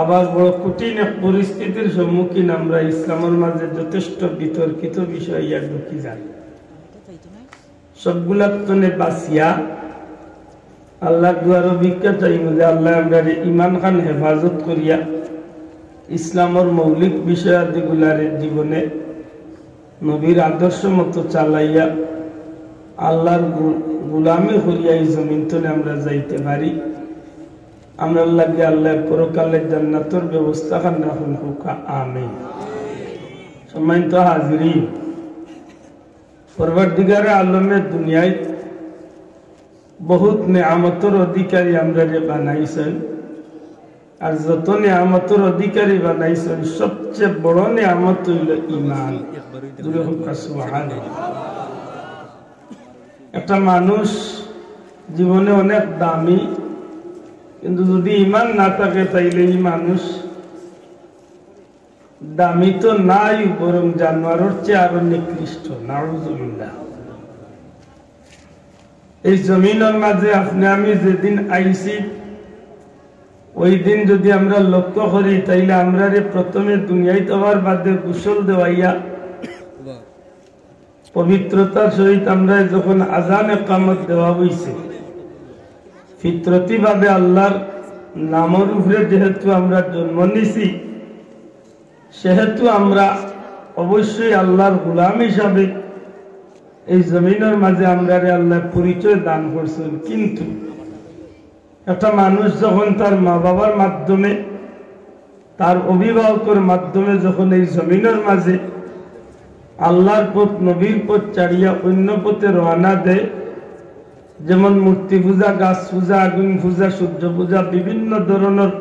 আবার বড় কঠিন এক পরিস্থিতির সম্মুখীন আমরা ইসলামের মাঝে যথেষ্ট বিতর্কিত বিষয় ইয়া ঢুকি যাই। সবগুলার তনে বাঁচিয়া আল্লাহ দুয়ারও ভিক্ষা চাইব যে আল্লাহ আমরা ইমান খান হেফাজত করিয়া ইসলামের মৌলিক বিষয়াদিগুলার জীবনে নবীর আদর্শ মতো চালাইয়া আল্লাহর গুলামি করিয়া এই জমিন তলে আমরা যাইতে পারি। আমরা লাগে আল্লাহ পরকালের জান্নাতের ব্যবস্থা খান রাখুন হুকা আমিন। সম্মানিত হাজিরিন, পরবর্তীকারে আলমে দুনিয়ায় বহুত নেয়ামতের অধিকারী আমরা যে বানাইছেন, আর যত নেয়ামতের অধিকারী বানাইছেন সবচেয়ে বড় নেয়ামত হইল ঈমান। একটা মানুষ জীবনে অনেক দামি, কিন্তু যদি ঈমান না থাকে তাইলে এই মানুষ দামি তো নাই, বরং জানোয়ারের চেয়ে আরো নিকৃষ্ট। নাউযুবিল্লাহ। এই জমিনের মাঝে আপনি আমি যেদিন আইছি ওই দিন যদি আমরা লক্ষ্য করি তাইলে আমরা প্রথমে দুনিয়ায় হওয়ার বাদে গোসল দেওয়াইয়া পবিত্রতার সহিত আমরা যখন আজান ইকামত দেওয়া হইছে, ফিতরতি ভাবে আল্লাহর নামের উপরে যেহেতু আমরা জন্ম নিছি, সেহেতু আমরা অবশ্যই আল্লাহর গোলাম হিসাবে এই জমিনের মাঝে আমরা আল্লাহ পরিচয় দান করছেন। কিন্তু একটা মানুষ যখন তার মা বাবার মাধ্যমে, তার অভিভাবকের মাধ্যমে যখন এই জমিনের মাঝে আল্লাহর পথ নবীর পথ ছাড়িয়া অন্য পথে রওনা দেয়, যেমন মূর্তি পূজা, গাছ পূজা, আগুন পূজা, সূর্য পূজা, বিভিন্ন ধরনের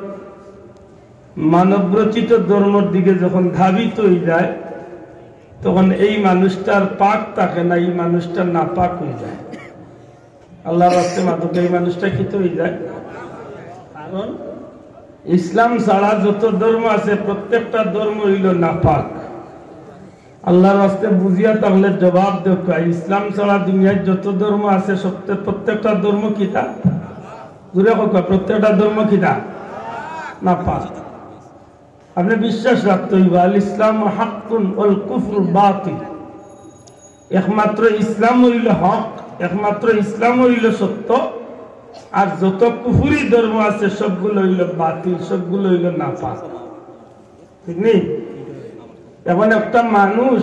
মানবরচিত ধর্মের দিকে যখন ধাবিত হয়ে যায়, তখন এই মানুষটার পাক থাকে না, এই মানুষটার না পাক হয়ে যায়। আল্লাহর রাস্তায় মাদক এই মানুষটা কি হয়ে যায়? কারণ ইসলাম ছাড়া যত ধর্ম আছে প্রত্যেকটা ধর্ম হইল নাপাক। আল্লাহর রাস্তায় বুঝিয়া তাহলে জবাব দেখ, ইসলাম ছাড়া দুনিয়ায় যত ধর্ম আছে প্রত্যেকটা ধর্ম কিতা? দূরে হোক, প্রত্যেকটা ধর্ম কিতা? নাপাক। আপনি বিশ্বাস রাখতে হইব আল ইসলাম হাক্কুন ওয়াল কুফরু বাতিল। একমাত্র ইসলাম হইল হক, একমাত্র ইসলাম হইল সত্য, আর যত কুফরি ধর্ম আছে সবগুলো হইল বাতিল, সবগুলো হইল নাপাক। ঠিক নেই? এখন একটা মানুষ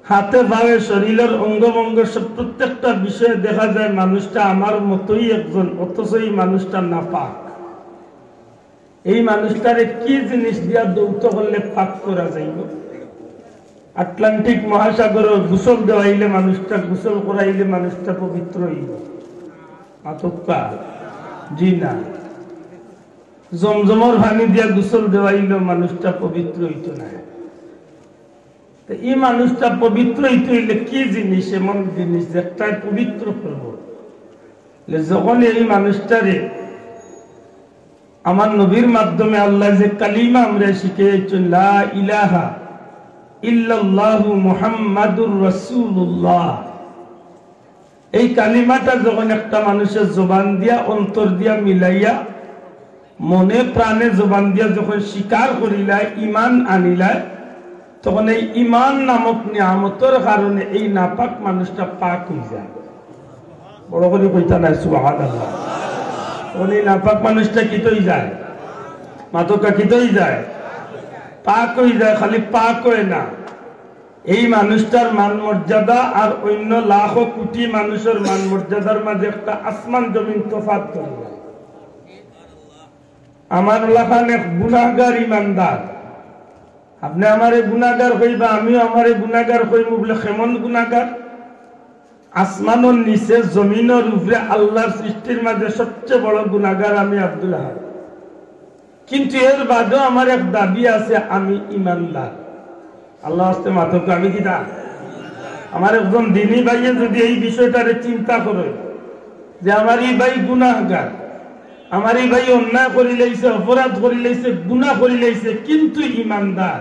হাতে পায়ে শরীরের অঙ্গভঙ্গ সব প্রত্যেকটা বিষয়ে দেখা যায় মানুষটা আমার মতোই একজন, অথচ এই মানুষটা নাপাক। এই মানুষটারে কি জিনিস দিয়া দৌত করলে পাক করা যাইব? আটলান্টিক মহাসাগর গোসল দেওয়াইলে মানুষটা, গোসল করাইলে মানুষটা পবিত্র হইব? আতক্কা জি না। জমজমর পানি দিয়া গোসল দেওয়াইলে মানুষটা পবিত্র হইত না। এই মানুষটা পবিত্র হইতে হইলে কি জিনিস, এমন জিনিস একটাই পবিত্র করব। যখন এই মানুষটারে আমার নবীর মাধ্যমে আল্লাহ যে কালিমা আমরা শিখেছেন, লা ইলাহা ইল্লাল্লাহু মুহাম্মাদুর রাসূলুল্লাহ, এই কালিমাটা যখন একটা মানুষের জবান দিয়া, অন্তর দিয়া মিলাইয়া, মনে প্রাণে জবান দিয়া যখন স্বীকার করিলায়, ঈমান আনিলায়, তখন এই ঈমান নামক নিয়ামতের কারণে এই নাপাক মানুষটা পাক হয়ে যায়। বড় করে কইতা নাই সুবহানাল্লাহ। তখন এই নাপাক মানুষটা কি হয়ে যায়? মাতকা কি হয়ে যায়? পাক হয়ে যায়। খালি পাক হয় না, এই মানুষটার মান মর্যাদা আর অন্য লাখ কোটি মানুষের মান মর্যাদার মাঝে একটা আসমান জমিন তফাৎ করে যায়। আমার এলাকার এক গুনাহগার ইমানদার, আপনি আমারে গুনাহগার কইবা, আমিও আমারে গুনাহগার কইব বলে কেমন গুনাহগার? আসমানের নিচে জমিনের উপরে আল্লাহর সৃষ্টির মাঝে সবচেয়ে বড় গুনাহগার আমি আব্দুল আহাদ। কিন্তু এর বাদেও আমার এক দাবি আছে, আমি ইমানদার। আল্লাহ আস্তে মাথক আমি কি না? আমার একজন দিনী ভাইয়ে যদি এই বিষয়টারে চিন্তা করে যে আমার এই ভাই গুনাহগার, আমার এই ভাই অন্যায় করি লাইছে, অপরাধ করি লাইছে, গুনাহ করি লাইছে, কিন্তু ইমানদার,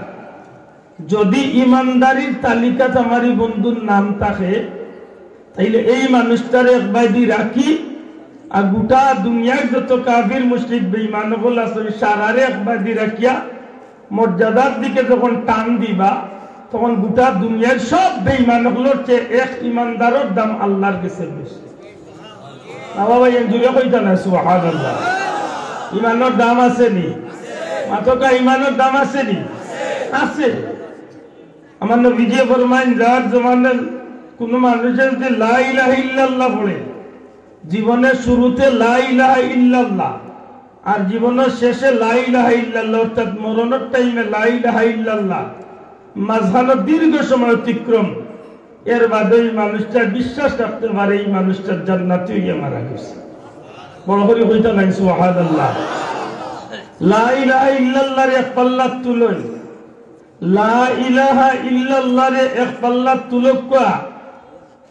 যদি ইমানদারির তালিকাতে আমার এই বন্ধুর নাম থাকে, তাইলে এই মানুষটারে এক বাইদি রাখি, আর গোটা দুনিয়ার যত কাফির মুশরিক বেঈমান হল আছে সারারে একবার দি রাখিয়া মর্যাদার দিকে যখন টান দিবা তখন গোটা দুনিয়ার সব বেঈমান হলোর চেয়ে এক ইমানদারের দাম আল্লাহর কাছে বেশি। বাবা জুড়ে কইতা না সুবহানাল্লাহ। ইমানের দাম আছে নি? মাত্রকা ইমানের দাম আছে নি? আছে। আমার নবীজি ফরমাইন যার জমানের কোন মানুষের যে লা ইলাহা ইল্লাল্লাহ পড়ে জীবনের শুরুতে লা ইলাহা ইল্লাল্লাহ আর জীবনের শেষে লা ইলাহা ইল্লাল্লাহ অর্থাৎ মরণের টাইমে লা ইলাহা ইল্লাল্লাহ মাঝখানে দীর্ঘ সময় অতিক্রম এর বাদে এই মানুষটা বিশ্বাস রাখতে পারে এই মানুষটার জান্নাতে গিয়ে মারা গেছে। বড় করে কইতা নাই সুবহানাল্লাহ। লা ইলাহা ইল্লাল্লাহর এক পাল্লা তুলই, লা ইলাহা ইল্লাল্লাহর এক পাল্লা তুলক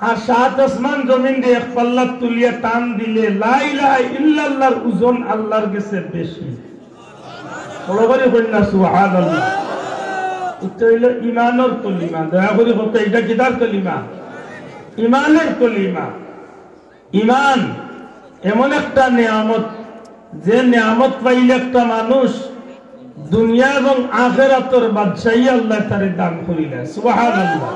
আর সাত আসমান জমিন দিয়ে এক পাল্লা তুলিয়া টান দিলে লা ইলাহা ইল্লাল্লাহর ওজন আল্লাহর কাছে বেশি। বড় করে কইনা সুবহানাল্লাহ। এটা হইল ইমানের কলিমা। দয়া করে বলতে এটা কিদার কলিমা? ইমানের কলিমা। ইমান এমন একটা নিয়ামত যে নিয়ামত পাইলে একটা মানুষ দুনিয়া এবং আখিরাতের বাদশাহী আল্লাহ তারে দান করিলেন। সুবহানাল্লাহ।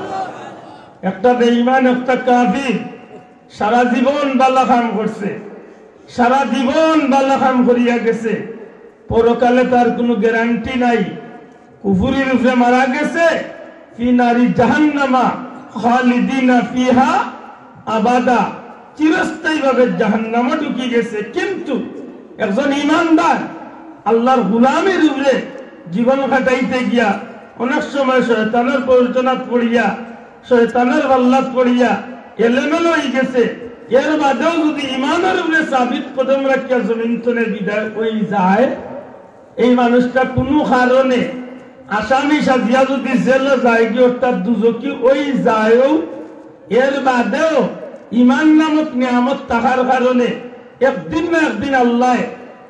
একটা বেঈমান একটা কাফির সারা জীবন বালা কাম করছে, সারা জীবন বালা কাম করিয়া গেছে, পরকালে তার কোনো গ্যারান্টি নাই। কুফুরির উপরে মারা গেছে, ফি নারি জাহান্নামা খালিদিনা ফিহা আবাদা, চিরস্থায়ী ভাবে জাহান্নামে ঢুকে গেছে। কিন্তু একজন ইমানদার আল্লাহর গোলামের উপরে জীবন কাটাইতে গিয়া অনেক সময় শয়তানের প্ররোচনাত পড়িয়া শয়তানের বাল্লাত পড়িয়া এলোমেলো হয়ে গেছে, এর বাদেও যদি ইমানের উপরে সাবিত কদম রাখিয়া জমিন তনে বিদায় হয়ে যায়, এই মানুষটা কোনো কারণে আসামি সাজিয়া যদি জেলে যায় কি অর্থাৎ দুজকি ওই যায়ও, এর বাদেও ইমান নামক নিয়ামত থাকার কারণে একদিন না একদিন আল্লাহ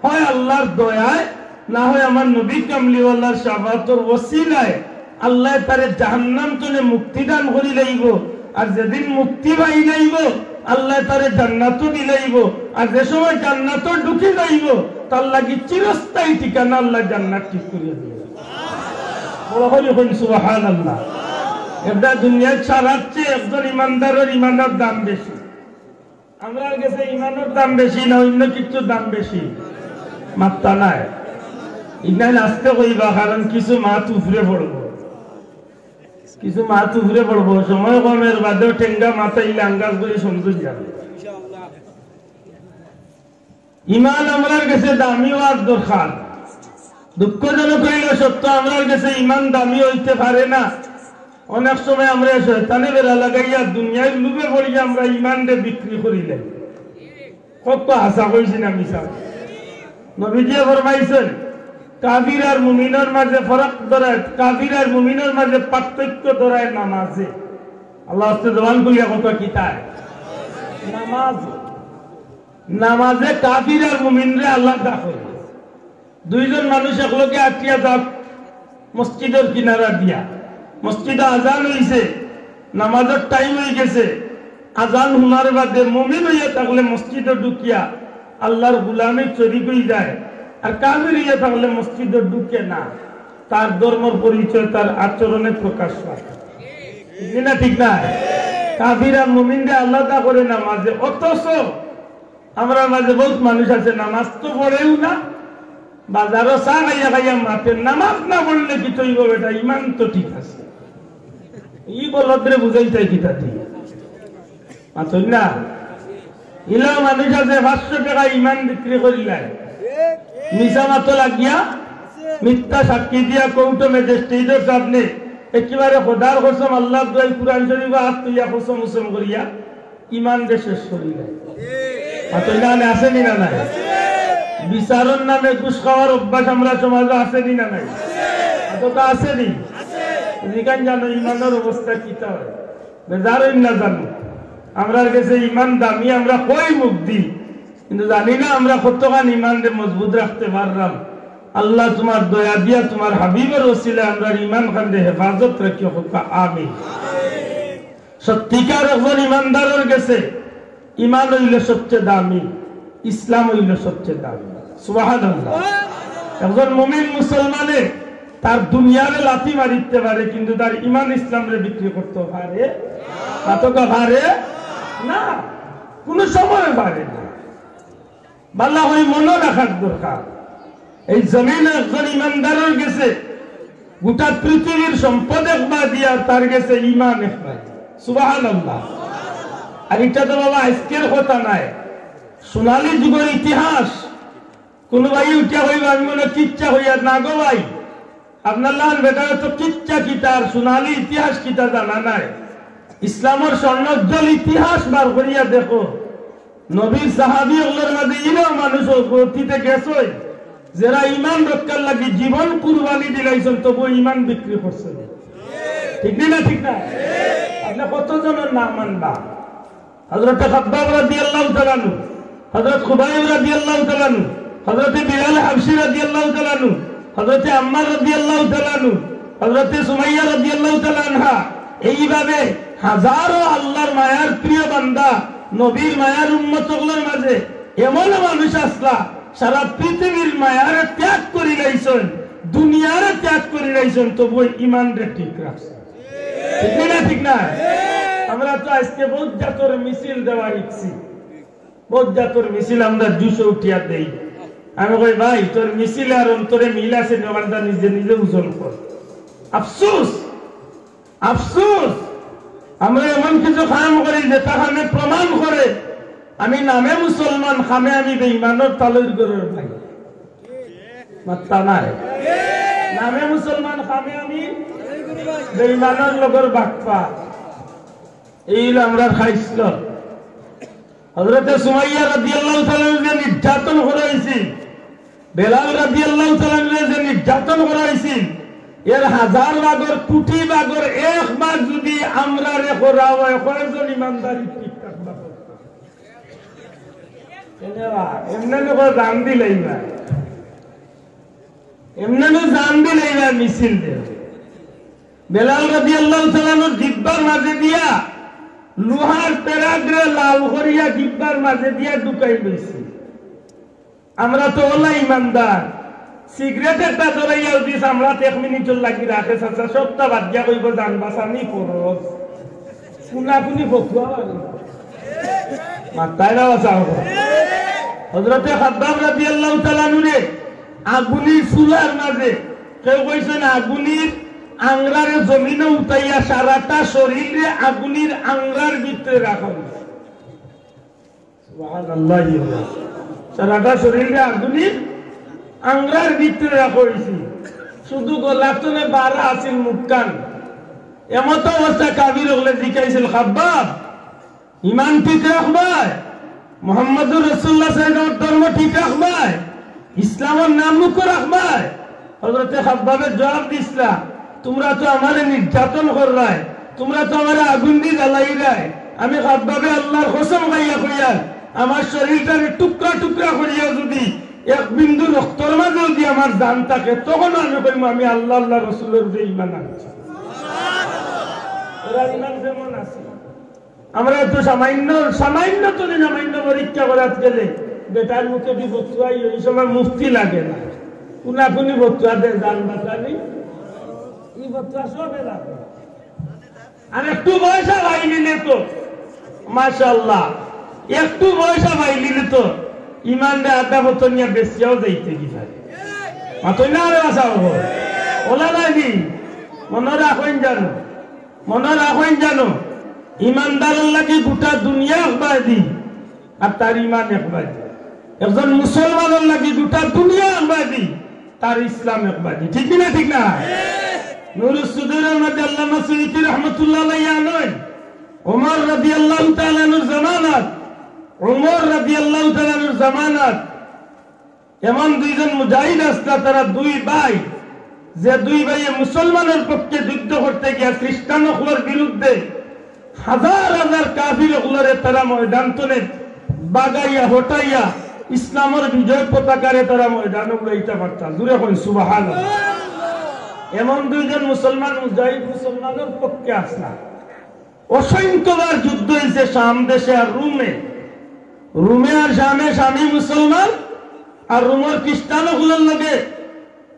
হয় আল্লাহর দয়ায় না হয় আমার নবী কামলিওয়ালার শাফাআতের ওসিলায় আল্লাহ তারে জাহান্নাম থেকে মুক্তি দান করি লাইব। আর যেদিন মুক্তি পাই লাইব আল্লাহ তারে জান্নাতও দিলাইব। আর যে সময় জান্নাতও ঢুকে যাইব তার লাগি চিরস্থায়ী ঠিকানা আল্লাহ জান্নাত ঠিক করিয়া দিবে। বড় হলি হইন সুবহানাল্লাহ। এটা দুনিয়ার ছাড়ার চেয়ে একজন ইমানদারের ইমানের দাম বেশি। আমরা কাছে ইমানের দাম বেশি না অন্য কিছুর দাম বেশি? মাত্রা নাই। ইনাইন আসতে কইবা, কারণ কিছু মাথ উফরে পড়বো, কিছু মাথ উফরে পড়বো। সময় কমের বাদেও ঠেঙ্গা মাথাইলে আঙ্গাজ করে সমঝে যাবে। ইমান আমরার কাছে দামি হওয়ার দরকার। দুঃখজনক হইল সত্য, আমরার কাছে ইমান দামি হইতে পারে না। অনেক সময় আমরা শয়তানে বেড়া লাগাইয়া দুনিয়ায় লুবে পড়িয়া আমরা ইমানকে বিক্রি করিলে। কত আশা কইছি না মিশা। নবীজি ফরমাইছেন কাফির আর মুমিনের মাঝে ফারাক ধরায়, কাফির আর মুমিনের মাঝে পার্থক্য ধরায় নামাজে। আল্লাহ আস্তে জবান করিয়া কত কিতায় নামাজ। নামাজে কাফির আর মুমিনরে আলাদা করে। দুইজন মানুষ একলগে আটিয়া যাক মসজিদের কিনারা দিয়া, মসজিদে আজান হইছে, নামাজের টাইম হয়ে গেছে, আজান শোনার বাদে মুমিন হইয়া থাকলে মসজিদে ঢুকিয়া আল্লাহর গোলামে শরীক হয়ে যায়, আর কাফির হইয়া থাকলে মসজিদে ঢুকে না। তার ধর্মের পরিচয় তার আচরণে প্রকাশ পায়। ঠিক না? ঠিক না? কাফির আর মুমিনকে আলাদা করে নামাজে। অথচ আমরা মাঝে বহুত মানুষ আছে নামাজ তো পড়েও না, বাজারও চা খাইয়া খাইয়া মাঠে নামাজ না পড়লে কি তৈব বেটা, ইমান তো ঠিক আছে। ই বলদ্রে বুঝাই চাই কিতা দিয়ে মাথই না। ইলা মানুষ আছে 500 টাকা ইমান বিক্রি করিলাই, মিশা মাতো লাগিয়া মিথ্যা সাক্ষী দিয়া কৌটো ম্যাজিস্ট্রেটের সামনে একেবারে খোদার কসম আল্লাহ দোয়াই কুরআন শরীফ হাত তুইয়া কসম মুসম করিয়া ইমান কে শেষ করিলাই। মাথই না আসেনি না নাই? বিচারের নামে ঘুষ খাওয়ার অভ্যাস আমরা সমাজে আসেনি না নাই? এতটা আসেনি? যেখান জানো ইমানের অবস্থা কিতা হয় বেজারই না জানো। আমরা কাছে ইমান দামি, আমরা কই মুখ দিই, কিন্তু জানি না আমরা কতখান ইমানকে মজবুত রাখতে পারলাম। আল্লাহ তোমার দয়া দিয়া তোমার হাবিবের ওসিলে আমরা ইমান খানকে হেফাজত রাখি হোক, আমিন। সত্যিকার একজন ইমানদারের কাছে ইমান হইলে সবচেয়ে দামি। ইসলাম হইল সবচেয়ে দামি। সুবহানাল্লাহ। একজন মুমিন মুসলমানে তার দুনিয়ারে লাথি মারিতে পারে, কিন্তু তার ইমান ইসলামরে বিক্রি করতে পারে না, কোন সময় পারে না। বাল্লা হয় মনে রাখার দরকার, এই জমিনে একজন ইমানদারের গেছে গোটা পৃথিবীর সম্পদ একবার দিয়া, তার গেছে ইমান একবার। সুবহানাল্লাহ। আর এটা তো বাবা আজকের কথা নাই, সোনালী যুগের ইতিহাস। কোন ভাই উঠা হইব আমি মনে কিচ্ছা হইয়া না গো ভাই, আপনার লাল বেটার তো কিচ্ছা কিতার সোনালী ইতিহাস কিতা জানা নাই। ইসলামের স্বর্ণোজ্জ্বল ইতিহাস বার করিয়া দেখো, নবীর সাহাবী ওগুলোর মাঝে ইরাও মানুষ অতীতে গেছে যারা ইমান রক্ষার লাগি জীবন কুরবানি দিলাইছেন, তবু ইমান বিক্রি করছে। ঠিক না? ঠিক না? আপনি কতজনের নাম মানবা? হযরত খাব্বাব রাদিয়াল্লাহু তাআলা আনহু, হযরত খুবাইব রাদিয়াল্লাহু তাআলা আনহু, হযরত বিলাল হাবশী রাদিয়াল্লাহু তাআলা আনহু, হযরত আম্মার রাদিয়াল্লাহু তাআলা আনহু, হযরত সুমাইয়া রাদিয়াল্লাহু তাআলা আনহা, এইভাবে হাজারো আল্লাহর মায়ার প্রিয় বান্দা নবীর মায়ার উম্মতগুলোর মাঝে এমন মানুষ আসলা সারা পৃথিবীর মায়ারে ত্যাগ করে লাইছেন, দুনিয়ারে ত্যাগ করে লাইছেন, তবু ইমানরে ঠিক রাখছে। ঠিক না? আমরা তো আজকে বহুত জাতর মিছিল দেওয়া শিখছি, বহুত জাতর মিছিল আমরা জুসে উঠিয়া দেই। আমি কই ভাই তোর মিছিল আর অন্তরে মিল আছে, নিজে নিজে ওজন কর। আফসোস আফসোস, আমরা এমন কিছু কাম করি যেটা খামে প্রমাণ করে আমি নামে মুসলমান, খামে আমি বেঈমানের তালের গরের ভাই। মাত্তা নাই, নামে মুসলমান, খামে আমি বেঈমানের লগর বাটপা। এই আমরা খাইছিল। হযরত সুমাইয়া রাদিয়াল্লাহু তাআলা যে নির্যাতন করা হয়েছিল, বেলাল রাদিয়াল্লাহু তাআলা যে নির্যাতন করা হয়েছিল, এর হাজার ভাগের কোটি ভাগের এক ভাগ যদি আমরা রে করা হয়, কয়জন ইমানদারি ঠিক থাকবা? এমনি জান দিলেই না, এমনি জান দিলেই না মিছিল দে। বেলাল রাদিয়াল্লাহু তাআলার জিহ্বার মাঝে দিয়া লোহার পেরাগ্রে লাল করিয়া জিহ্বার মাঝে দিয়া ঢুকাই লইছি। আমরা তো ওলা ইমানদার, সিগারেট একটা ধরাইয়া দিস আমরা 1 মিনিট লাগি রাখে চাচা সবটা বাদ দিয়া কইব জান বাঁচানি ফরজ, কুনাকুনি ফতুয়া মাথায় না বাঁচাও। হযরতে খাব্বাব রাদিয়াল্লাহু তাআলা নুরে আগুনের চুলার মাঝে কেউ কইছেন আগুনের আংরারে জমিনে উঠাইয়া সারাটা শরীরে আগুনের আংরার ভিতরে রাখা হয়েছে। সুবহানাল্লাহ। সারাটা শরীরে আগুনের আংরার ভিতরে রাখা হয়েছে, শুধু গলাতনে বারা আছিল মুখকান। এমত অবস্থা কাবির হলে জিজ্ঞাসিল খাব্বাব ইমান ঠিক রাখবাই, মুহাম্মদুর রাসূলুল্লাহ সাল্লাল্লাহু আলাইহি ওয়াসাল্লামের ধর্ম ঠিক রাখবাই, ইসলামের নাম মুখ রাখবাই। হযরতে খাব্বাবের জবাব দিছলা, তোমরা তো আমারে নির্যাতন করলাই, তোমরা তো আমারে আগুন দিয়ে জ্বালাইলাই। আমি খাব্বাবে আল্লাহর কসম খাইয়া কইয়া আমার শরীরটারে টুকরা টুকরা করিয়া যদি এক বিন্দু রক্তর মাঝে যদি আমার জান থাকে, তখন আমি কইব আমি আল্লাহ আল্লাহ রাসূলের উপরে ঈমান আনছি। ওরা ঈমান যেমন আছে, আমরা তো সামান্য পরীক্ষা করাতে গেলে বেটার মুখে দি বতুয়াই, ওই সময় মুফতি লাগে না, কুনাকুনি বতুয়া দে জান বাঁচানি, এই বতুয়া সবে লাগে। আর একটু বয়সা ভাই নিলে তো মাশাআল্লাহ, একটু বয়সা ভাই নিলে তো ইমান দে আধা বছর নিয়ে বেশিও যাইতে কি পারে মাতই না রে বাসা হবো ওলা লাগি। মনে রাখেন জানো ইমানদারের লাগি গোটা দুনিয়া একবার দি আর তার ইমান একবার দি। একজন মুসলমানের লাগি গোটা দুনিয়া একবার দি, তার ইসলাম একবার দি। ঠিক না? ঠিক না? নুরুস সুদূরের মধ্যে আল্লামা সুয়ুতী রাহমাতুল্লাহ আলাইহি আনেন ওমর রাদিয়াল্লাহু তাআলা আনহুর জামানাত, ওমর রাদিয়াল্লাহু তাআলা আনহুর জামানাত এমন দুইজন মুজাহিদ আসলা, তারা দুই ভাই, যে দুই ভাইয়ে মুসলমানের পক্ষে যুদ্ধ করতে গিয়া খ্রিস্টানদের বিরুদ্ধে হাজার হাজার কাফিরগুলোরে তারা ময়দান তলে বাগাইয়া হটাইয়া ইসলামের বিজয় পতাকারে তারা ময়দান উড়াইতে পারতাম। জুড়ে কই সুবহানাল্লাহ। এমন দুইজন মুসলমান মুজাহিদ মুসলমানের পক্ষে আসলা। অসংখ্যবার যুদ্ধ হয়েছে শাম দেশে আর রুমে। রুমে আর শামে স্বামী মুসলমান আর রুমের খ্রিস্টানগুলোর লগে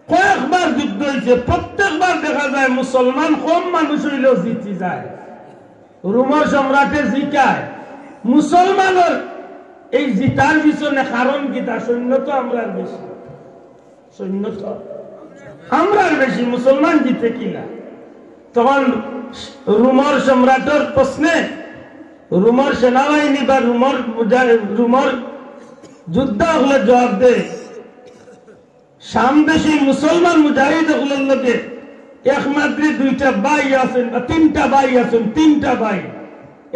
কয়েকবার যুদ্ধ হয়েছে। প্রত্যেকবার দেখা যায় মুসলমান কম মানুষ হইলেও জিতি যায়। রোমের সম্রাটে জিকায়, মুসলমানের এই জিতার পিছনে কারণ কি? তার সৈন্য তো আমরা বেশি, সৈন্য তো আমরা বেশি, মুসলমান জিতে কিনা। তখন রোমের সম্রাটের প্রশ্নে রোমের সেনাবাহিনী বা রোমের যোদ্ধা হলে জবাব দেয়, সামদেশী মুসলমান মুজাহিদ হলের লোকে একমাত্র দুইটা ভাই আছেন বা তিনটা ভাই আছেন, তিনটা ভাই।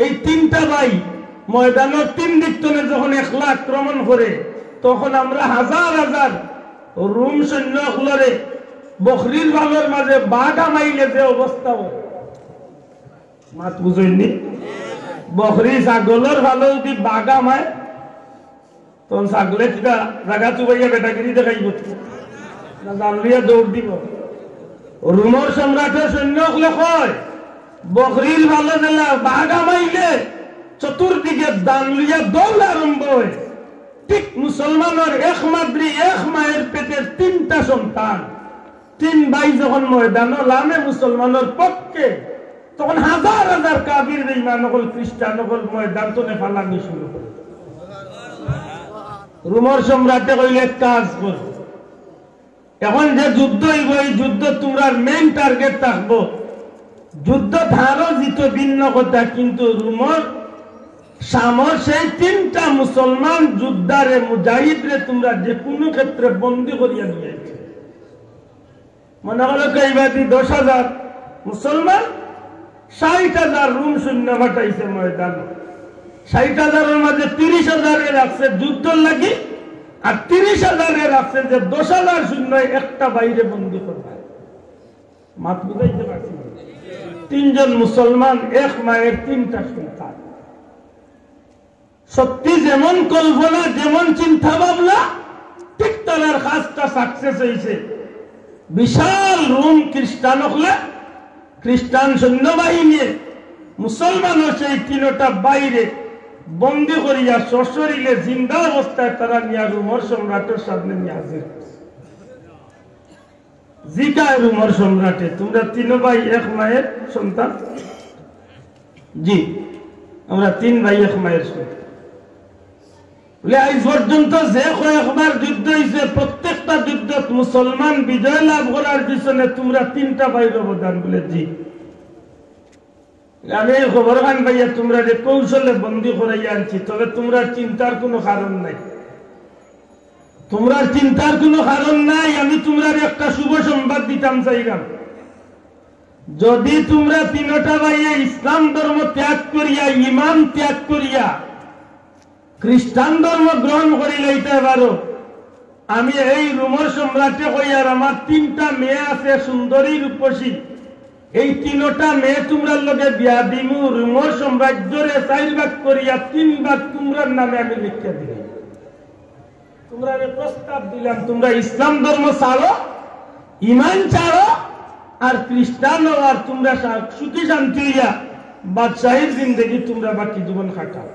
এই তিনটা ভাই ময়দানের তিন দিকতনে যখন একলা আক্রমণ করে তখন আমরা হাজার হাজার রোম সৈন্য হলরে বকরির ভালোর মাঝে বাঘা মাইলে যে অবস্থা হয়, মাত বুঝেননি? বকরি ছাগলের ভালো যদি বাঘা মায় তখন ছাগলে কিনা জাগা চুবাইয়া বেটাগিরি দেখাইব না, জানলিয়া দৌড় দিব। রোমের সম্রাটের সৈন্য হলে কয় বকরির ভালো দিলা বাঘা মাইলে চতুর্দিকে দানলিয়া দৌড় আরম্ভ হয়। ঠিক মুসলমানের এক মাদ্রি এক মায়ের পেটের তিনটা সন্তান, তিন ভাই যখন ময়দান লামে মুসলমানের পক্ষে, তখন হাজার হাজার কাবির বেঈমান হল খ্রিস্টান হল ময়দান তো ফালানি শুরু করে। রোমের সম্রাটে কইলে কাজ কর, এখন যে যুদ্ধ হইব এই যুদ্ধ তোমরা মেইন টার্গেট থাকবো, যুদ্ধ ধারো জিত ভিন্ন কথা, কিন্তু রোমের সামর সেই তিনটা মুসলমান যোদ্ধারে মুজাহিদরে তোমরা যে কোনো ক্ষেত্রে বন্দী করিয়া নিয়েছে। মনে হলো কইবাদি 10,000 মুসলমান 60,000 রুম সৈন্য পাঠাইছে ময়দান। 60,000-এর মাঝে 30,000 রাখছে যুদ্ধ লাগি, আর 30,000 রাখছে যে 10,000 সৈন্য একটা বাইরে বন্দী করবে। মাত বুঝাইতে পারছি? তিনজন মুসলমান এক মায়ের তিনটা সন্তান। সত্যি যেমন কল্পনা যেমন চিন্তা ভাবনা ঠিক তার কাজটা সাকসেস হয়েছে। বিশাল রোম খ্রিস্টান হলে খ্রিস্টান সৈন্যবাহিনী মুসলমানও সেই তিনটা বাইরে বন্দী করিয়া সশরীরে জিন্দা অবস্থায় তারা নিয়ে রোমের সম্রাটের সামনে নিয়ে হাজির। জিকায় রোমের সম্রাটে, তোমরা তিন ভাই এক মায়ের সন্তান? জি, আমরা তিন ভাই এক মায়ের সন্তান। আজ পর্যন্ত যে কয়েকবার যুদ্ধ হয়েছে প্রত্যেকটা যুদ্ধ মুসলমান বিজয় লাভ করার পিছনে তোমরা তিনটা ভাইয়ের অবদান বলে। জি, আমি এই খবর খান ভাইয়া তোমরা যে কৌশলে বন্দী করাইয়া আনছি, তবে তোমরা চিন্তার কোনো কারণ নাই, তোমরা চিন্তার কোনো কারণ নাই। আমি তোমরা একটা শুভ সংবাদ দিতাম চাইলাম, যদি তোমরা তিনটা ভাইয়ে ইসলাম ধর্ম ত্যাগ করিয়া ইমান ত্যাগ করিয়া খ্রিস্টান ধর্ম গ্রহণ করি লইতে পারো, আমি এই রোমের সম্রাটে কইয়ার আমার তিনটা মেয়ে আছে সুন্দরী রূপসী, এই তিনটা মেয়ে তোমরা লগে বিয়া দিমু, রোমের সাম্রাজ্যরে 4 ভাগ করিয়া 3 ভাগ তোমরার নামে আমি লিখিয়া দিলাম। তোমরা প্রস্তাব দিলাম, তোমরা ইসলাম ধর্ম ছাড়ো, ইমান ছাড়ো, আর খ্রিস্টান আর তোমরা সুখী শান্তি হইয়া বাদশাহীর জিন্দগি তোমরা বাকি জীবন কাটাও।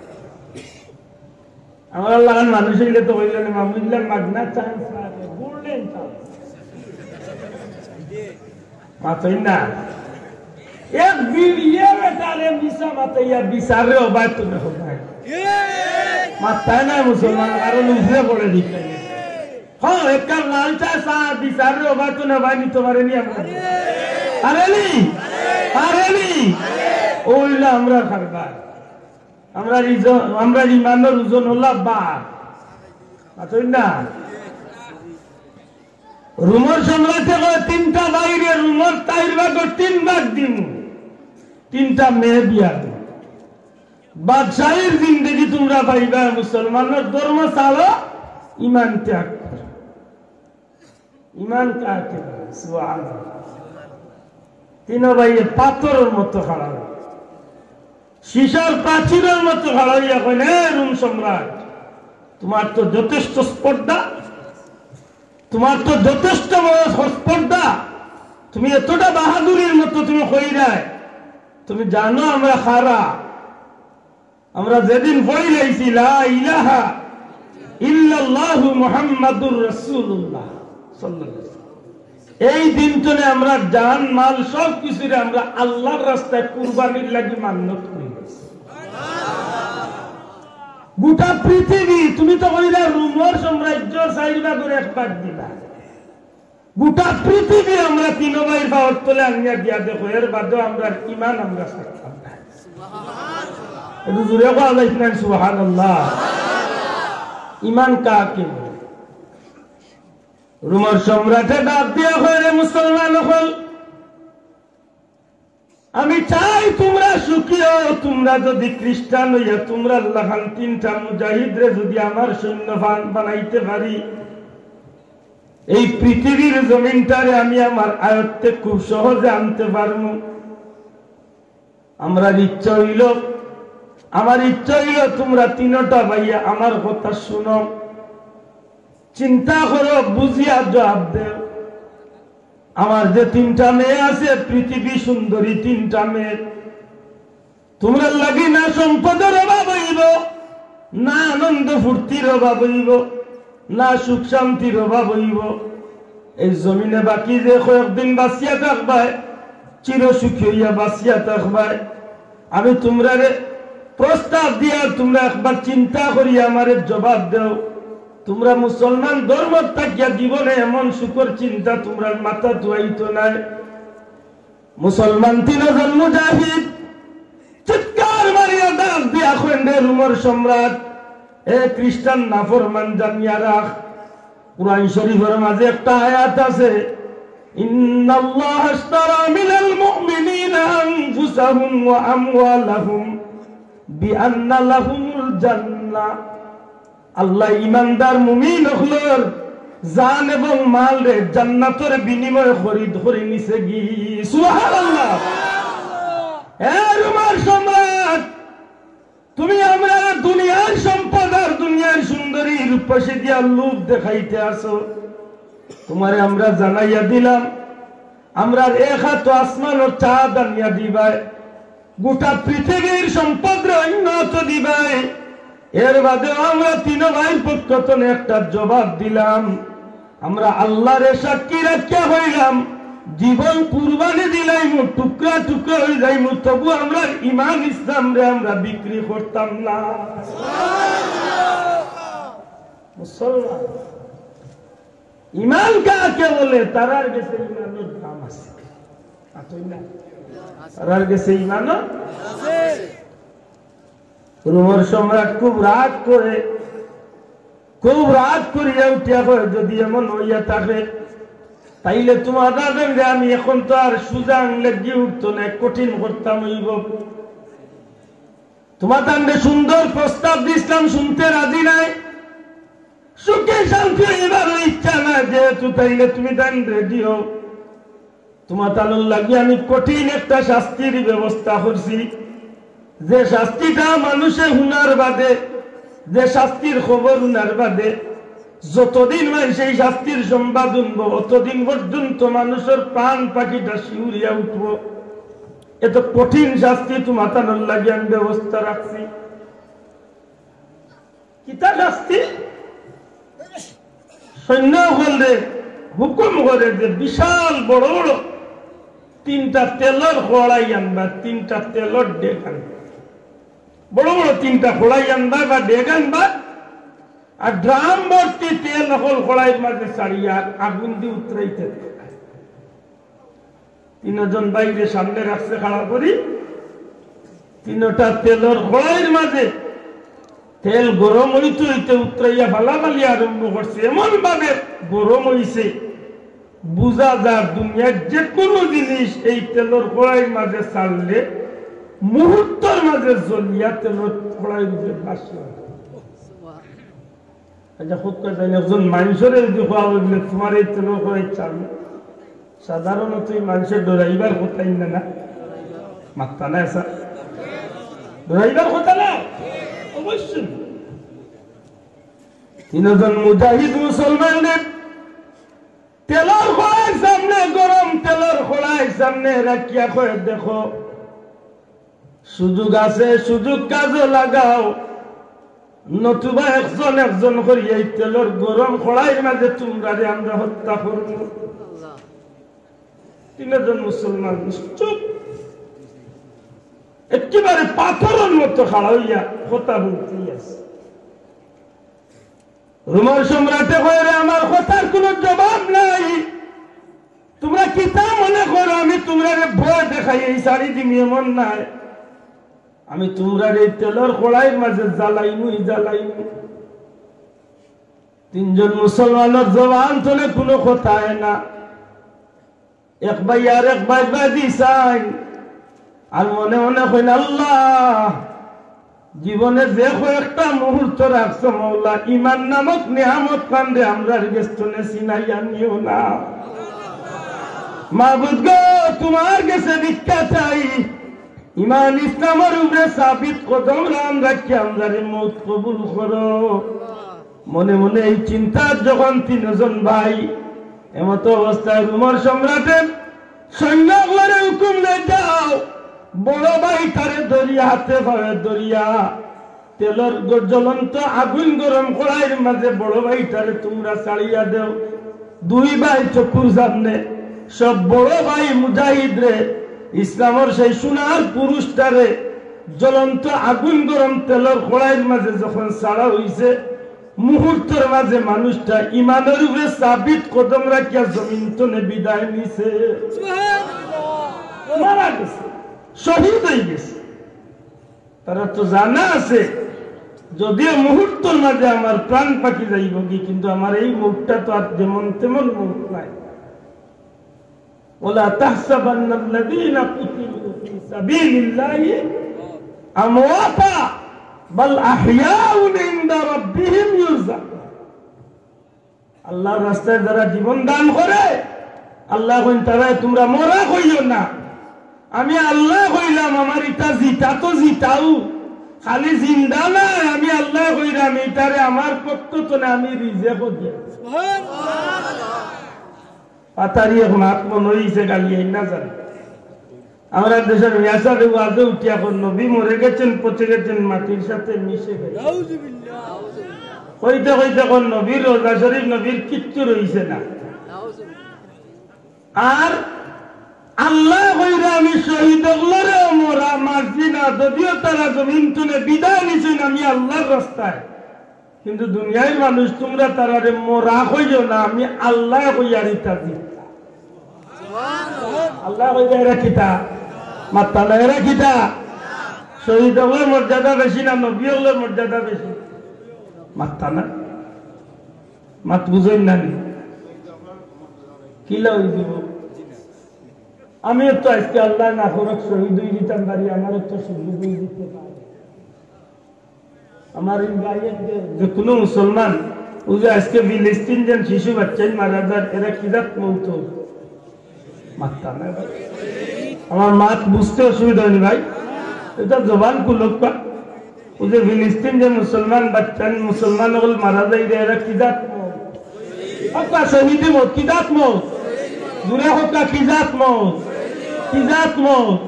আমার লাগান মানুষ হইলে তো হইলেন মামুল্লার মাগনা চান্স লাগে, গোল্ডেন চান্স মাতই না। এক বিলিয়ন বেটারে মিশা মাতাইয়া বিচারে অবাই তুমি হবাই মাতায় না মুসলমান, কারণ উঠে পড়ে দিতে। হ্যাঁ, একটা লাল চা চা বিচারে অবাই তো না ভাই নিতে পারেনি আমরা, পারেনি পারেনি ওইলা আমরা খারবার। আমরা ইমানের ওজন হল বা না। রোমের সম্রাটে তিনটা বাইরে রোমের 4 ভাগের 3 ভাগ দিন, তিনটা মেয়ে বিয়া দিন, বাদশাহীর জিন্দগি তোমরা পাইবা। মুসলমানের ধর্ম ছাড়ো, ইমান ত্যাগ করো। ইমান কাকে তিন ভাইয়ে পাথরের মতো খাড়া, শিশার প্রাচীরের মতো খাড়া হইয়া কইল, রোম সম্রাট তোমার তো যথেষ্ট স্পর্ধা, তোমার তো যথেষ্ট বড় স্পর্ধা, তুমি এতটা বাহাদুরির মতো তুমি কইরায়, তুমি জানো আমরা খারা, আমরা যেদিন পড়িলাইছি লা ইলাহা ইল্লাল্লাহু মুহাম্মাদুর রাসূলুল্লাহ সাল্লাল্লাহু আলাইহি ওয়াসাল্লাম, এই দিনটানে আমরা জান মাল সব কিছুরে আমরা আল্লাহর রাস্তায় কুরবানির লাগি মান্যত করি। গোটা পৃথিবী তুমি তো কইলা রোমর সাম্রাজ্য চাইবা করে এক ভাগ দিবা, গোটা পৃথিবী আমরা তিন ভাইয়ের পাওয়ার তলে আনিয়া দিয়া দেখো, এর বাদেও আমরা ইমান আমরা ছাড়তাম না। একটু জোরে কোয়া যাইতেন সুবহানাল্লাহ। ইমান কাকে বলে? রোমর সম্রাটে ডাক দিয়া কইরে মুসলমান হল, আমি চাই তোমরা সুখী হও। তোমরা যদি খ্রিস্টান হইয়া তোমরা আল্লাহ তিনটা মুজাহিদরে যদি আমার সৈন্য বানাইতে পারি, এই পৃথিবীর জমিনটারে আমি আমার আয়ত্তে খুব সহজে আনতে পারবো। আমার ইচ্ছা হইল তোমরা তিনটা ভাইয়া আমার কথা শুনো, চিন্তা করো, বুঝিয়া জবাব দেও। আমার যে তিনটা মেয়ে আছে, পৃথিবী সুন্দরী তিনটা মেয়ে, তোমরা লাগি না সম্পদের অভাব হইব, না আনন্দ ফুর্তির অভাব হইব, না সুখ শান্তির অভাব হইব। এই জমিনে বাকি যে কয়েকদিন বাঁচিয়া থাকবাই, চিরসুখী হইয়া বাঁচিয়া থাকবাই। আমি তোমরা প্রস্তাব দিয়া তোমরা একবার চিন্তা করিয়া আমার জবাব দেও। তোমরা মুসলমান ধর্ম থাকিয়া জীবনে এমন সুখর চিন্তা তোমরা মাথা ধুয়াইতো নাই। মুসলমান তিনজন মুজাহিদ চিৎকার মারিয়া ডাক দিয়া কইলেন, রোমর সম্রাট, এ খ্রিস্টান নাফরমান জানিয়া রাখ, কুরআন শরীফের মাঝে একটা আয়াত আছে, ইন্নাল্লাহা আশতারা মিনাল মুমিনিনা আনফুসাহুম ওয়া আমওয়ালাহুম বিআন্না লাহুমুল জান্নাহ। আল্লাহ ইমানদার মুমিন হলর জান এবং মাল রে জান্নাতের বিনিময়ে খরিদ করে নিছে গি। সুবহানাল্লাহ। হে রোমর সম্রাট, তুমি আমরা দুনিয়ার সম্পদ আর দুনিয়ার সুন্দরী রূপসী দিয়া লোভ দেখাইতে আসো। তোমারে আমরা জানাইয়া দিলাম, আমরা এক হাত আসমানের চাঁদ আনিয়া দিবাই, গোটা পৃথিবীর সম্পদ উন্নত দিবাই। এর বাদে আমরা তিন ভাইয়ের পক্ষ থেকে একটা জবাব দিলাম, আমরা আল্লাহরে সাক্ষী রাখিয়া হইলাম, জীবন কুরবানি দিলাম, টুকরা টুকরা হয়ে যাইমু, তবু আমরা ইমান ইসলাম রে আমরা বিক্রি করতাম না। মুসলমান ইমান কাকে বলে? তারার কাছে ইমানের দাম আছে, তারার কাছে ইমান আছে। রোমর সম্রাট খুব রাগ করিয়া উঠিয়া কয়, যদি এমন হইয়া থাকে তাইলে তোমার যে আমি এখন তো আর সুজা আনলে গিয়ে উঠতো না, কঠিন করতাম হইব। তোমার তান্ডে সুন্দর প্রস্তাব দিছিলাম, শুনতে রাজি নাই, সুখে শান্তি হইবার ইচ্ছা না, যেহেতু তাইলে তুমি তান রেডি হও। তোমার তালুর লাগিয়ে আমি কঠিন একটা শাস্তির ব্যবস্থা করছি, যে শাস্তিটা মানুষে হুনার বাদে, যে শাস্তির খবর হুনার বাদে যতদিন হয় সেই শাস্তির সংবাদ শুনব, অতদিন পর্যন্ত মানুষের প্রাণ পাখিটা শিউরিয়া উঠব। এত কঠিন শাস্তি তোমার তালুর লাগিয়ে আমি ব্যবস্থা রাখছি। কিতা শাস্তি? সৈন্য হলে হুকুম করে যে বিশাল বড় বড় তিনটা তেলের খোড়াই আনবা, তিনটা তেলের ডেক আনবা, বড় বড় তিনটা খোড়াই আনবা বা ডেক আনবা, আর ড্রাম ভর্তি তেল হল খোড়াইয়ের মাঝে ছাড়িয়া আগুন দিয়ে উতরাইতে। তিনজন বাইরে সামনে রাখছে খাড়া করি, তিনটা তেলের খোড়াইয়ের মাঝে তেল গরম হইতে হইতে উতরাইয়া ফালাফালি আরম্ভ করছে। এমন ভাবে গরম হইছে বুঝা যায় দুনিয়ার যে কোনো জিনিস এই তেলের কড়াইয়ের মাঝে ছাড়লে মুহূর্তের মাঝে জ্বলিয়া তেলের কড়াই ভাসে। একজন মানুষের যদি খাওয়া হইলে তোমার এই তেলের কড়াই ছাড়বে, সাধারণত মানুষের ডরাইবার কথাই না, মাত্রা না, ডরাইবার কথা না অবশ্যই। তিনজন মুজাহিদ মুসলমানদের তেলের খোড়ার সামনে, গরম তেলের খোড়ার সামনে রাখিয়া কয়ে, দেখো সুযোগ আছে, সুযোগ কাজে লাগাও, নতুবা একজন একজন করে এই তেলের গরম কড়াইয়ের মাঝে তোমরা আমরা হত্যা করব। তিনজন মুসলমান চুপ, একেবারে পাথরের মতো খাড়া হইয়া কথা বলতেই আছে। রোমান সম্রাটে কয়ে, আমার কথার কোন জবাব নাই, তোমরা কিতা মনে করো আমি তোমরা ভয় দেখাই এই শাড়ি দিমি? এমন নাই, আমি তোমরা এই তেলের কড়াইয়ের মাঝে জ্বালাইমুই জ্বালাইমু। তিনজন মুসলমানের জবান তোলে কোনো কথা না, এক ভাই আর এক ভাই ভাই দিছাই আর মনে মনে কইন, আল্লাহ জীবনে যে কয়েকটা মুহূর্ত রাখছো মৌলা, ইমান নামক নিয়ামত কান্দে আমরা গেস্তনে সিনাই আনিও না। মাবুদ গো, তোমার কাছে ভিক্ষা চাই, ইমান ইসলামের উপরে সাবিত কদম রাম রাখি আমরা মৌত কবুল করো। মনে মনে এই চিন্তা যখন তিনজন ভাই এমত অবস্থায় রোমান সম্রাটের সৈন্যগুলোরে হুকুম লে যাও, বড় ভাই তারে দরিয়া হাতে ভাবে দরিয়া তেলের জ্বলন্ত আগুন গরম কড়াইয়ের মাঝে বড় ভাই তারে তোমরা ছাড়িয়া দেও। দুই ভাই চকুর সামনে সব বড় ভাই মুজাহিদ রে, ইসলামের সেই সোনার পুরুষটারে জ্বলন্ত আগুন গরম তেলের কড়াইয়ের মাঝে যখন ছাড়া হইছে, মুহূর্তের মাঝে মানুষটা ইমানের উপরে সাবিত কদম রাখিয়া জমিন তনে বিদায় নিছে, মারা গেছে, শহীদ হয়ে গেছে। তারা তো জানা আছে যদিও মুহূর্তের মাঝে আমার প্রাণ পাখি যাইব কি, কিন্তু আমার এই মুখটা তো আর যেমন তেমন মুখ নাই। ওলা তাহসাবান্নাল্লাযীনা কুতিলু ফী সাবিলিল্লাহি আমওয়াতা বাল আহইয়াউন ইনদা রাব্বিহিম ইউরযাকুন। আল্লাহর রাস্তায় যারা জীবন দান করে, আল্লাহ কইন তারা তোমরা মরা কইও না, আমি আল্লাহ কইলাম আমার এটা জিতা তো জিতাও, খালি জিন্দা না, আমি আল্লাহ কইলাম এটারে আমার পক্ষ তো না, আমি রিজেক দিয়া পাতারি এখন আত্মন হইছে গালিয়ে না জানে। আমরা দেশের মেয়াসারে ওয়াজে উঠিয়া কোন নবী মরে গেছেন, পচে গেছেন, মাটির সাথে মিশে গেছে, হইতে হইতে কোন নবীর রোজা শরীফ নবীর কিচ্ছু রইছে না। আর আল্লাহ কইরা আমি শহীদ হলরে মোরা মারছি না, যদিও তারা জমিন তুলে বিদায় নিছেন আমি আল্লাহর রাস্তায়, কিন্তু দুনিয়ার মানুষ তোমরা তারারে মোরা কইও না, আমি আল্লাহ কইয়ার ইতা দিই। আল্লাহ কইরা এরা কিতা মাত্তা না, এরা কিতা শহীদ হলের মর্যাদা বেশি না নবী হলের মর্যাদা বেশি? মাত্তা না, মাত বুঝেন না কিলা হয়ে দিব। আমিও তো আজকে আল্লাহ না করক শহীদ হয়ে দিতাম পারি, আমারও তো সুযোগ হয়ে দিতে পারে। আমার যে কোনো মুসলমান ও যে আজকে ফিলিস্তিন যেন শিশু বাচ্চাই মারা যায়, এরা কি জাত মৌত মাত্তা না ভাই? আমার মাত বুঝতে অসুবিধা হয়নি ভাই, এটা জবান কুলক পা। ও যে ফিলিস্তিন যে মুসলমান বাচ্চা মুসলমান হল মারা যায়, এরা কি জাত মৌত? হকা শহীদি মৌত, কি জাত মৌত? দূরে হকা কি জাত মৌত? কি জাত মৌত?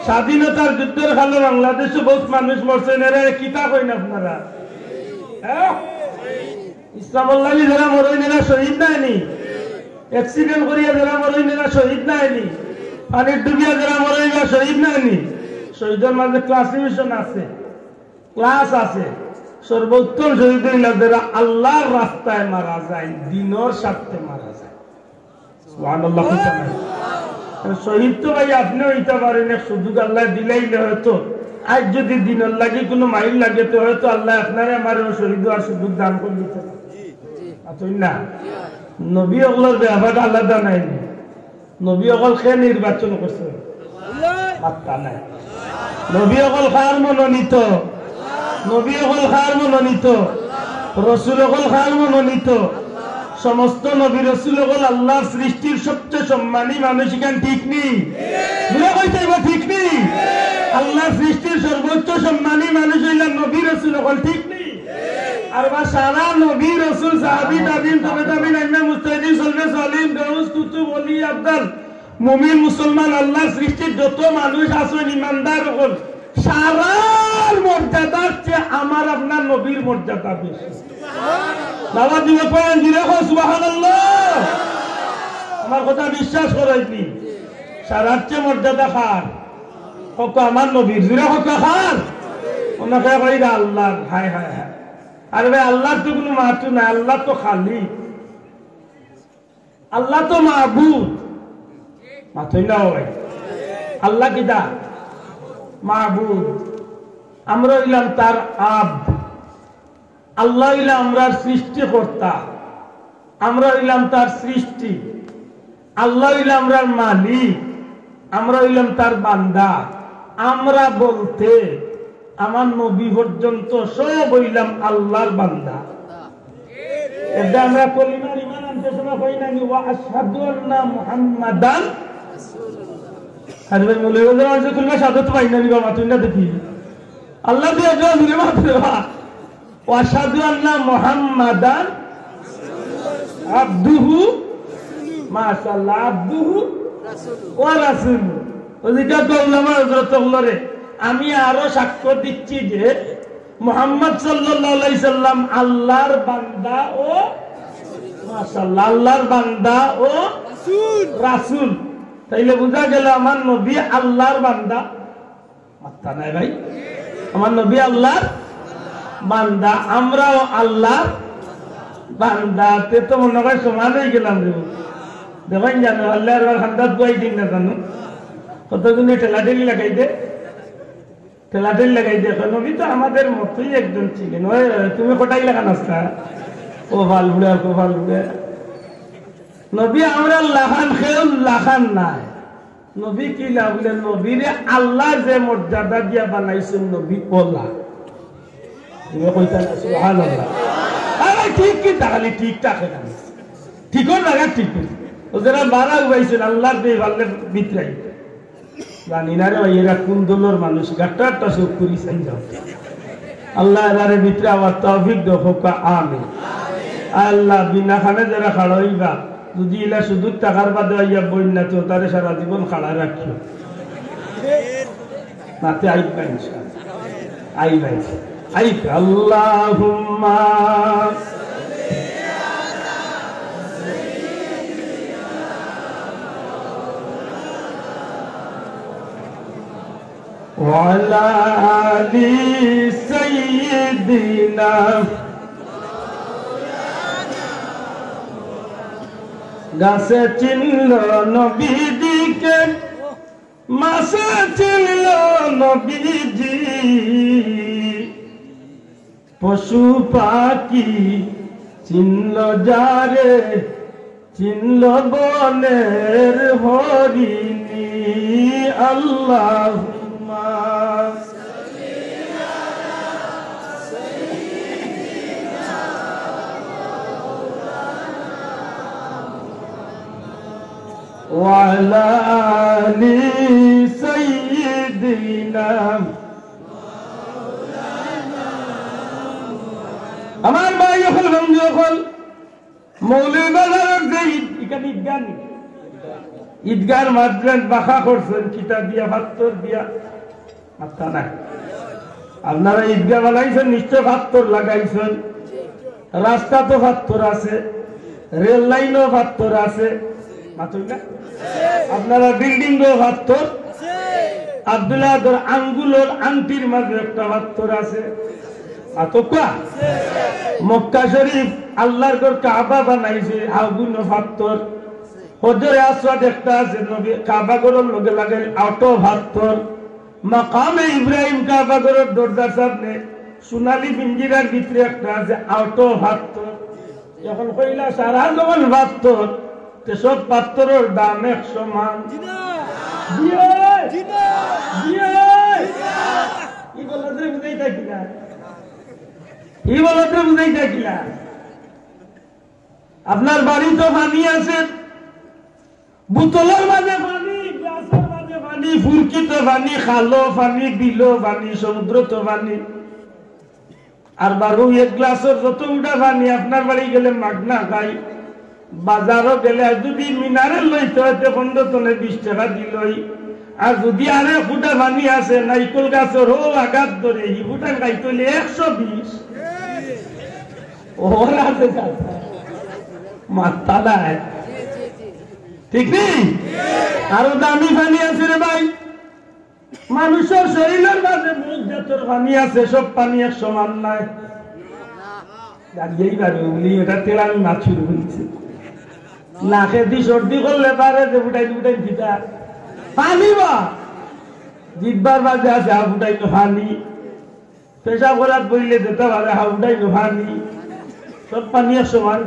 স্বাধীনতার যুদ্ধের কালে বাংলাদেশে বহুত মানুষ মরছেন, এরা কিতা কইন আপনারা? ইসলামী যারা মরেন এরা শহীদ নাইনি? অ্যাক্সিডেন্ট করিয়া যারা মরেন এরা শহীদ নাইনি? পানির ডুবিয়া যারা মরেন এরা শহীদ নাইনি? শহীদের মাঝে ক্লাসিফিকেশন আছে, ক্লাস আছে। সর্বোত্তম শহীদ হইলা যারা আল্লাহর রাস্তায় মারা যায়, দিনের স্বার্থে মারা যায়। সুবহানাল্লাহ। শহীদ তো ভাই আপনি হইতে পারেন, সুযোগ আল্লাহ দিলেইলে হয়তো আজ যদি দিনের লাগে কোনো মাইল লাগে তো হয়তো আল্লাহ আপনারে আমার শহীদ হওয়ার সুযোগ দান করে দিতে না। নবী অগলের ব্যাপার আলাদা নাই, নবী অগল খে নির্বাচন করছে মাত্তা নাই। নবী অগল খার মনোনীত, নবী অগল খার মনোনীত, রসুল অগল খার মনোনীত। সমস্ত নবী রসুল হল আল্লাহর সৃষ্টির সবচেয়ে সম্মানী মানুষ, এখান ঠিক নেই? ঠিক নেই? আল্লাহর সৃষ্টির সর্বোচ্চ সম্মানী মানুষ হইলেন নবী রসুল হল, ঠিক নেই? আর বা সারা নবী রসুল সাহাবী তাবিঈন তবে তাবিঈন আইম্মা মুজতাহিদিন সালফে সালিহিন গাউস কুতুব ওলি আফদাল মুমিন মুসলমান আল্লাহর সৃষ্টির যত মানুষ আছেন ইমানদার হল সারার মর্যাদার চেয়ে আমার আপনার নবীর মর্যাদা বেশি। বাবা দিলে কয়েন দিলে সুবহানাল্লাহ। আমার কথা বিশ্বাস করাইনি। সারার চেয়ে মর্যাদা খার হক আমার নবীর জুড়ে হক খার ওনাকে কইরা আল্লাহ। হায় হায় হায়, আরে ভাই আল্লাহর তো কোনো মাতু নাই, আল্লাহ তো খালি, আল্লাহ তো মাহবুব মাতুই না ভাই। আল্লাহ কিটা মাহবুব, আমরা হইলাম তার আব। আল্লাহ হইলাম আমরা সৃষ্টিকর্তা, আমরা হইলাম তার সৃষ্টি। আল্লাহ হইলাম আমরা মালিক, আমরা হইলাম তার বান্দা। আমরা বলতে আমার নবী পর্যন্ত সব হইলাম আল্লাহর বান্দা। এটা আমরা কলিমার ঈমান আনতে সময় কই না নি ওয়া আশহাদু আন্না মুহাম্মাদান রাসূলুল্লাহ। মৌলভী বলেন যে কলিমা শাহাদাত পাই না নি বাবা, তুই না দেখি আল্লাহ দিয়ে জোর দিলে মাত্র ওয়া আশহাদু আন্না মুহাম্মাদান আবদুহু মাশাআল্লাহ আবদুহু ওয়া রাসূলুহু। ওদিকে উলামা হযরত আল্লাহরে আমি আরো সাক্ষ্য দিচ্ছি যে মুহাম্মদ সাল্লাল্লাহু আলাইহি সাল্লাম আল্লাহর বান্দা ও মাশাআল্লাহ আল্লাহর বান্দা ও রাসূল। তাইলে বুঝা গেল আমার নবী আল্লাহর বান্দা। মাত্তা নাই ভাই, আমার নবী আল্লাহর বান্দা, আমরাও আল্লাহর বান্দা। তে তো মনে হয় সমান হয়ে গেলাম রে। দেখেন জানো আল্লাহর খান্দাত বই দিন না জানো কতগুলো ঠেলাঠেলি লাগাই দে, ঠেলাঠেলি লাগাই দে। নবী তো আমাদের মতোই একজন ছিলেন। ওই তুমি কোটাই লাগান আসতা ও ভাল বুড়া কো ভাল বুড়া। নবী আমরা লাখান খেয়ে লাখান নাই। নবী কি লাগলেন? নবীরে আল্লাহ যে মর্যাদা দিয়া বানাইছেন নবী ওলা। তুমি কইতা না সুবহানাল্লাহ। আরে ঠিক কি তাহলে ঠিক থাকে না, ঠিকও লাগা ঠিক ও যারা বারা উবাইছেন আল্লাহর দিয়ে ভালো বিতরাই জানি না রে এরা কোন দলের মানুষ। গাট্টাটা চোখ করি চাই যাও। আল্লাহ এরারে ভিতরে আমার তৌফিক দাও হোকা আমিন। আল্লাহ বিনা খানে যারা খাড়া হইবা যদি এলা শুধু টাকার বাদে আইয়া বই না তো তারে সারা জীবন খাড়া রাখিও নাতে আইবা ইনশাআল্লাহ। আইবা আইবা আল্লাহুম্মা وعلى آل سيدنا গাছে চিনল নবীজিকে মাছে চিনল নবীজি, পশু পাখি চিনল যারে চিনল বনের হরিণী। আল্লাহ وعلى آل سيدنا আমার ভাই যখন যখন মৌলভীবাজারের যে ঈদগার মাদ্রাস বাঁকা করছেন কিতাব দিয়া ভাত্তর দিয়া মাত্রা না। আপনারা ঈদগাহ বানাইছেন নিশ্চয় ভাত্তর লাগাইছেন, রাস্তা তো ভাত্তর আছে, রেল লাইনও ভাত্তর আছে, আপনারা বিল্ডিং ও ভাত্তর, আব্দুল্লাহ আঙ্গুলোর আংটির মাঝে একটা ভাত্তর আছে। মক্কা শরীফ আল্লাহর ঘর কাবা বানাইছে আগুন ভাত্তর। হজরে আসওয়াদ একটা আছে নবী কাবা ঘরের লগে লাগাই আটো ভাত্তর। মাকামে ইব্রাহিম কাবা ঘরের দরজার সামনে সোনালী পিঞ্জিরার ভিতরে একটা আছে আটো ভাত্তর। এখন কইলা সারা জগৎ ভাত্তর, সব পাত্তরের দাম এক সমান। আপনার বাড়ি তো পানি আছে, বোতলের মাঝে পানি, গ্লাসের মাঝে পানি, ফুরকিতে পানি, খালো পানি, বিলো পানি, সমুদ্র তো পানি। আর বারো এক গ্লাসের যত উঠা পানি আপনার বাড়ি গেলে মাগনা খাই। বাজারও গেলে যদি মিনারেল লইতে হইতে 15 টনে 20 টাকা দিলই, আর যদি আরে ফুটা পানি আছে নাইকল গাছের হো আঘাত ধরে এই ফুটা খাইতে হলে 120 ওরা আছে মাথা নাই ঠিক নেই আরো দামি পানি আছে রে ভাই মানুষের শরীরের মাঝে মুখ জাতর পানি আছে সব পানি এক সমান নাই দাঁড়িয়েই পারবে উনি এটা তেল আমি মাছ শুরু করেছি নাকে দি সর্দি করলে পারে যে ফুটাই ফুটাই দিতা পানি বা জিব্বার মাঝে আছে হা ফুটাই পানি পেশা করার বইলে যেতে পারে হা ফুটাই পানি সব পানি এক সমান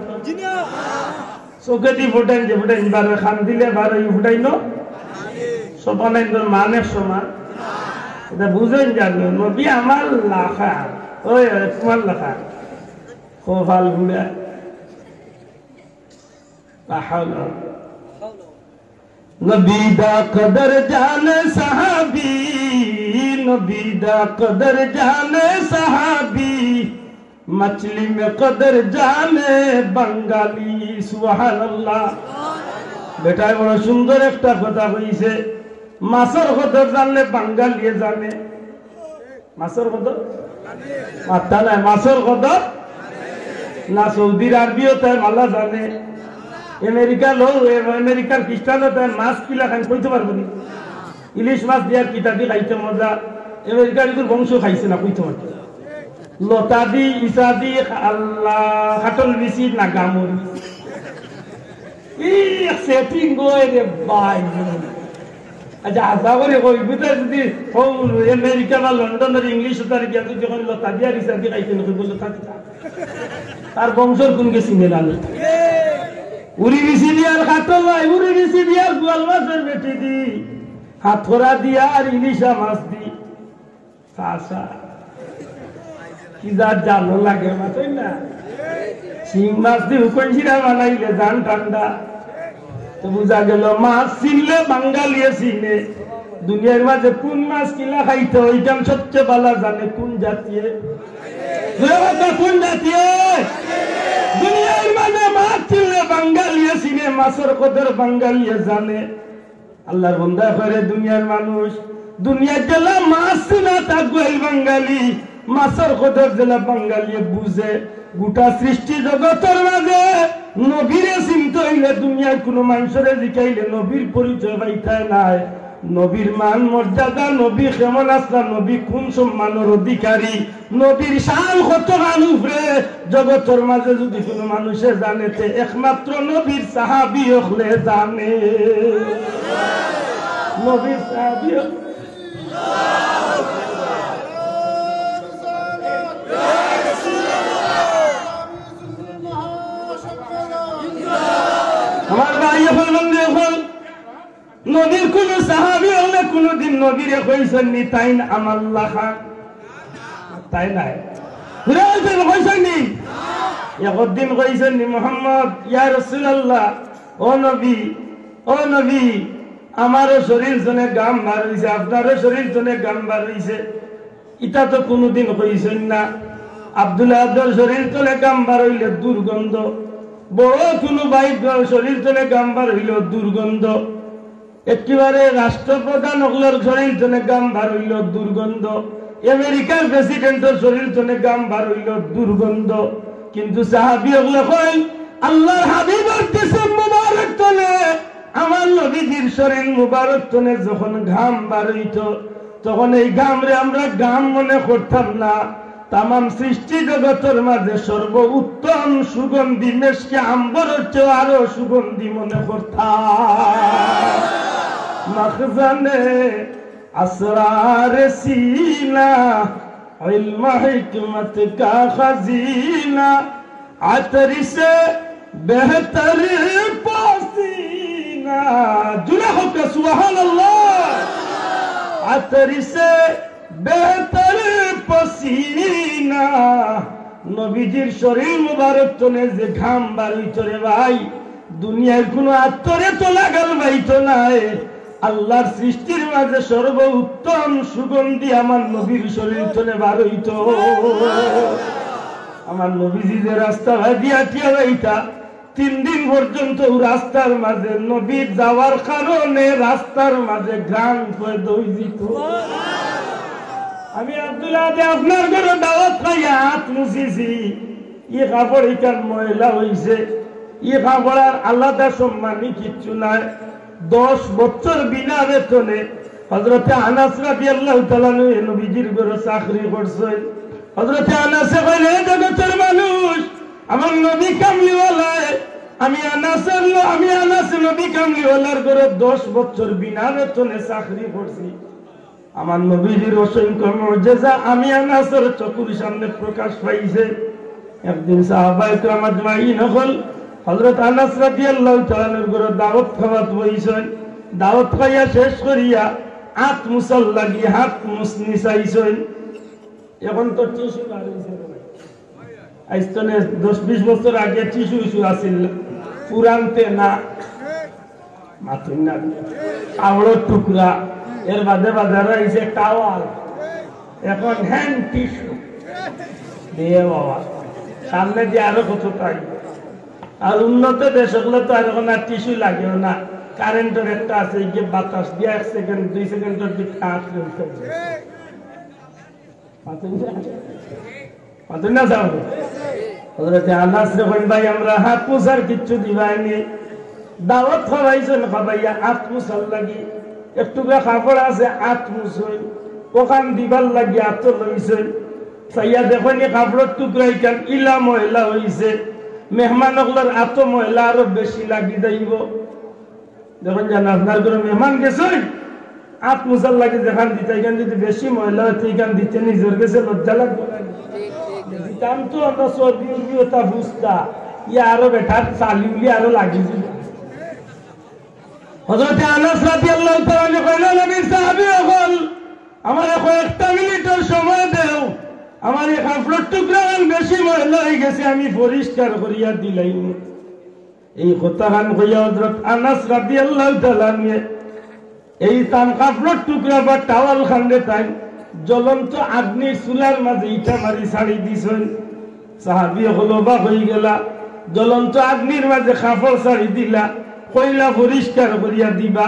চোখে দি ফুটাই যে ফুটাই বারে খান দিলে বারে ফুটাই সব পানাই মানে সমান এটা বুঝেন জানো নবী আমার লাখা ওই তোমার লাখা খোফাল বুড়া नबी दा कदर जाने सहाबी नबी दा कदर जाने सहाबी मछली में कदर जाने बंगाली सुभान अल्लाह बेटा बड़ा सुंदर एक कथा कइছে মাছের কদর জানলে বাঙালি জানে মাছের কদর মাথা নাই মাছের কদর না সৌদি আরবিও তাই মালা জানে আমেরিকা লোক আমেরিকার খ্রিস্টানও তাই মাছ কিলা খান কইতে পারবো নি ইলিশ মাছ দিয়ার কিতা দি খাইতে মজা আমেরিকার বংশ খাইছে না কইতে পারবো লতা দি ইসা দি আল্লাহ কাটল বিসি না গামুরি ই সেটিং গোয় রে ভাই আচ্ছা আশা করি কইবিতে যদি আমেরিকা বা লন্ডনের ইংলিশ তার গিয়া যদি যখন লতা দিয়া ইসা দি খাইতে না কইবো লতা তার বংশর কোন কে চিনে না উড়ি বিসি দিয়ার কাটল লাই উড়ি বিসি দিয়ার গোয়াল মাছের বেটি দি হাতরা দিয়া আর ইলিশা মাছ দি সাসা কি যার জানো লাগে মাছ না শিং মাছ দি হুকনশিরা বানাইলে জান ঠান্ডা তো বুঝা গেল মাছ চিনলে বাঙালিয়ে চিনে দুনিয়ার মাঝে কোন মাছ কিলা খাইতে ওইটাম সবচেয়ে ভালো জানে কোন জাতীয় কোন জাতীয় দুনিয়ার মাঝে মাছ চিনলে বাঙালিয়ে চিনে মাছের কদর বাঙালিয়ে জানে আল্লাহর বান্দা করে দুনিয়ার মানুষ দুনিয়া জেলা মাছ চিনা থাকবো এই বাঙালি মাছের কদর জেলা বাঙালিয়ে বুঝে গোটা সৃষ্টি জগতের মাঝে নবীরে চিনতে হইলে দুনিয়ার কোন মানুষের জিকাইলে নবীর পরিচয় পাইতায় নাই নবীর মান মর্যাদা নবী কেমন আসলা নবী কোন সম্মানের অধিকারী নবীর শান কত উপরে জগতের মাঝে যদি কোন মানুষে জানেতে একমাত্র নবীর সাহাবী হলে জানে নবীর সাহাবী আমার ভাই এখন বন্ধু এখন নবীর কোন সাহাবী হলে কোনদিন নবীরে কইছেন নি তাই না আমার লাখা তাই নাই কইছেন নি একদিন কইছেন নি মোহাম্মদ ইয়া রাসূলুল্লাহ ও নবী আমারও শরীর জনে গাম বার হইছে আপনারও শরীর জনে গাম বার হইছে এটা তো কোনদিন কইছেন না আব্দুল্লাহ আব্দুল শরীর তলে গাম বার হইলে দুর্গন্ধ বড় কোন ভাই শরীর তলে গাম বার হইল দুর্গন্ধ একেবারে রাষ্ট্রপ্রধান হকলের শরীর জনে গাম বার হইল দুর্গন্ধ আমেরিকার প্রেসিডেন্টের শরীর জনে গাম বার হইল দুর্গন্ধ কিন্তু সাহাবী হকলে কই আল্লাহর হাবিবের জিসম মুবারক তলে আমার নবীজির শরীর মুবারক তলে যখন ঘাম বার হইত তখন এই ঘামরে আমরা ঘাম মনে করতাম না তামাম সৃষ্টি জগতের মাঝে সর্ব উত্তম সুগন্ধি মেশকে আম্বরের চেয়ে আরো সুগন্ধি মনে করতাম মখজানে আসরার সিনা ইলম হিকমত কা খজিনা আতর সে বেহতর পসিনা জুড়ে হোক সুবহানাল্লাহ আতর সে বেহতর পসিনা নবীজির শরীর মুবারক তনে যে ঘাম বাড়িত রে ভাই দুনিয়ার কোন আত্মরে তো লাগাল বাইতো নাই আল্লাহর সৃষ্টির মাঝে সর্ব উত্তম সুগন্ধি আমার নবীর শরীর তনে বার হইত আমার নবীজি যে রাস্তা ভাই দিয়া টিয়া বাইতা 3 দিন পর্যন্ত রাস্তার মাঝে নবীর যাওয়ার কারণে রাস্তার মাঝে গান পয়দা হইত। আমি আব্দুল্লাহ যে আপনার ঘরে দাওয়াত খাইয়া হাত মুছিছি, ই কাপড় ইকান ময়লা হইছে, ই কাপড় আর আলাদা সম্মানী কিচ্ছু নাই। 10 বছর বিনা বেতনে হযরতে আনাস রাদিয়াল্লাহু তাআলা নবীজির ঘরে চাকরি করছেন। হযরতে আনাসে কইলে, জগতের মানুষ, আমার নবী কামলিওয়ালা, আমি আনাস নবী কামলিওয়ালার ঘরে 10 বছর বিনা বেতনে চাকরি করছি। আমার নবীজির অসংখ্য মুজিজা আমি আনাসের চোখের সামনে প্রকাশ পাইছে। একদিন সাহাবায়ে কেরাম আজমাইন হল হযরত আনাস রাদিয়াল্লাহু তাআলার ঘরে দাওয়াত খাওয়াত বইছেন। দাওয়াত খাইয়া শেষ করিয়া হাত মুছল লাগি হাত মুছনি চাইছেন। এখন তো টিস্যু বার হইছে, আজ তো 10-20 বছর আগে টিস্যু আছিল, পুরানতে না মাথুন না কাপড়ের টুকরা, এর বাদে বাজারে হইছে টাওয়াল, এখন হ্যান্ড টিস্যু দিয়ে বাবা সামনে দিয়ে আরো কত তাই। আর উন্নত দেশগুলো তো আর এখন আর টিস্যু লাগেও না, কারেন্টের একটা আছে, গিয়ে বাতাস দিয়ে 1 সেকেন্ড 2 সেকেন্ডের দিকে কাজ করতে না যাও। হযরত আনাস যখন ভাই আমরা হাত মুছার কিচ্ছু দিবাইনি, দাওয়াত খাওয়াইছেন, খাবাইয়া হাত মুছার লাগি একটু কাপড় আছে হাত মুছই, ওখান দিবার লাগি হাত লইছেন। চাইয়া দেখুন কাপড়ের টুকরা ইকান ইলা ময়লা হইছে, মেহমান ওগুলোর এত ময়লা আরো বেশি লাগি যাইব। যখন জান আপনার ঘরে মেহমান গেছেন, হাত মুছার লাগে যেখান দিতে, এখান যদি বেশি ময়লা হইতে এখান দিতে নিজের কাছে লজ্জা লাগবে। দিতাম তো আমরা সর্দি উর্দি ওটা বুঝতা, ইয়া আরো বেটার চালি উলি আরো লাগিয়েছিল। হযরতে আনাস রাদিয়াল্লাহু তাআলা কইলেন, নবীর সাহাবী হল, আমার কয়েকটা মিনিটের সময় দেও, আমার এই কাপড়ের টুকরা বেশি ময়লা হয়ে গেছে, আমি পরিষ্কার করিয়া দিলাম। এই কথাখান কইয়া হযরত আনাস রাদিয়াল্লাহু তাআলা এই তাম কাপড়ের টুকরা বা টাওয়াল খান্ডে তাই জ্বলন্ত আগ্নির চুলার মাঝে ইটা মারি ছাড়ি দিছেন। সাহাবী হলো বা হয়ে গেলা, জ্বলন্ত আগ্নির মাঝে কাপড় ছাড়ি দিলা, কইলা পরিষ্কার করিয়া দিবা।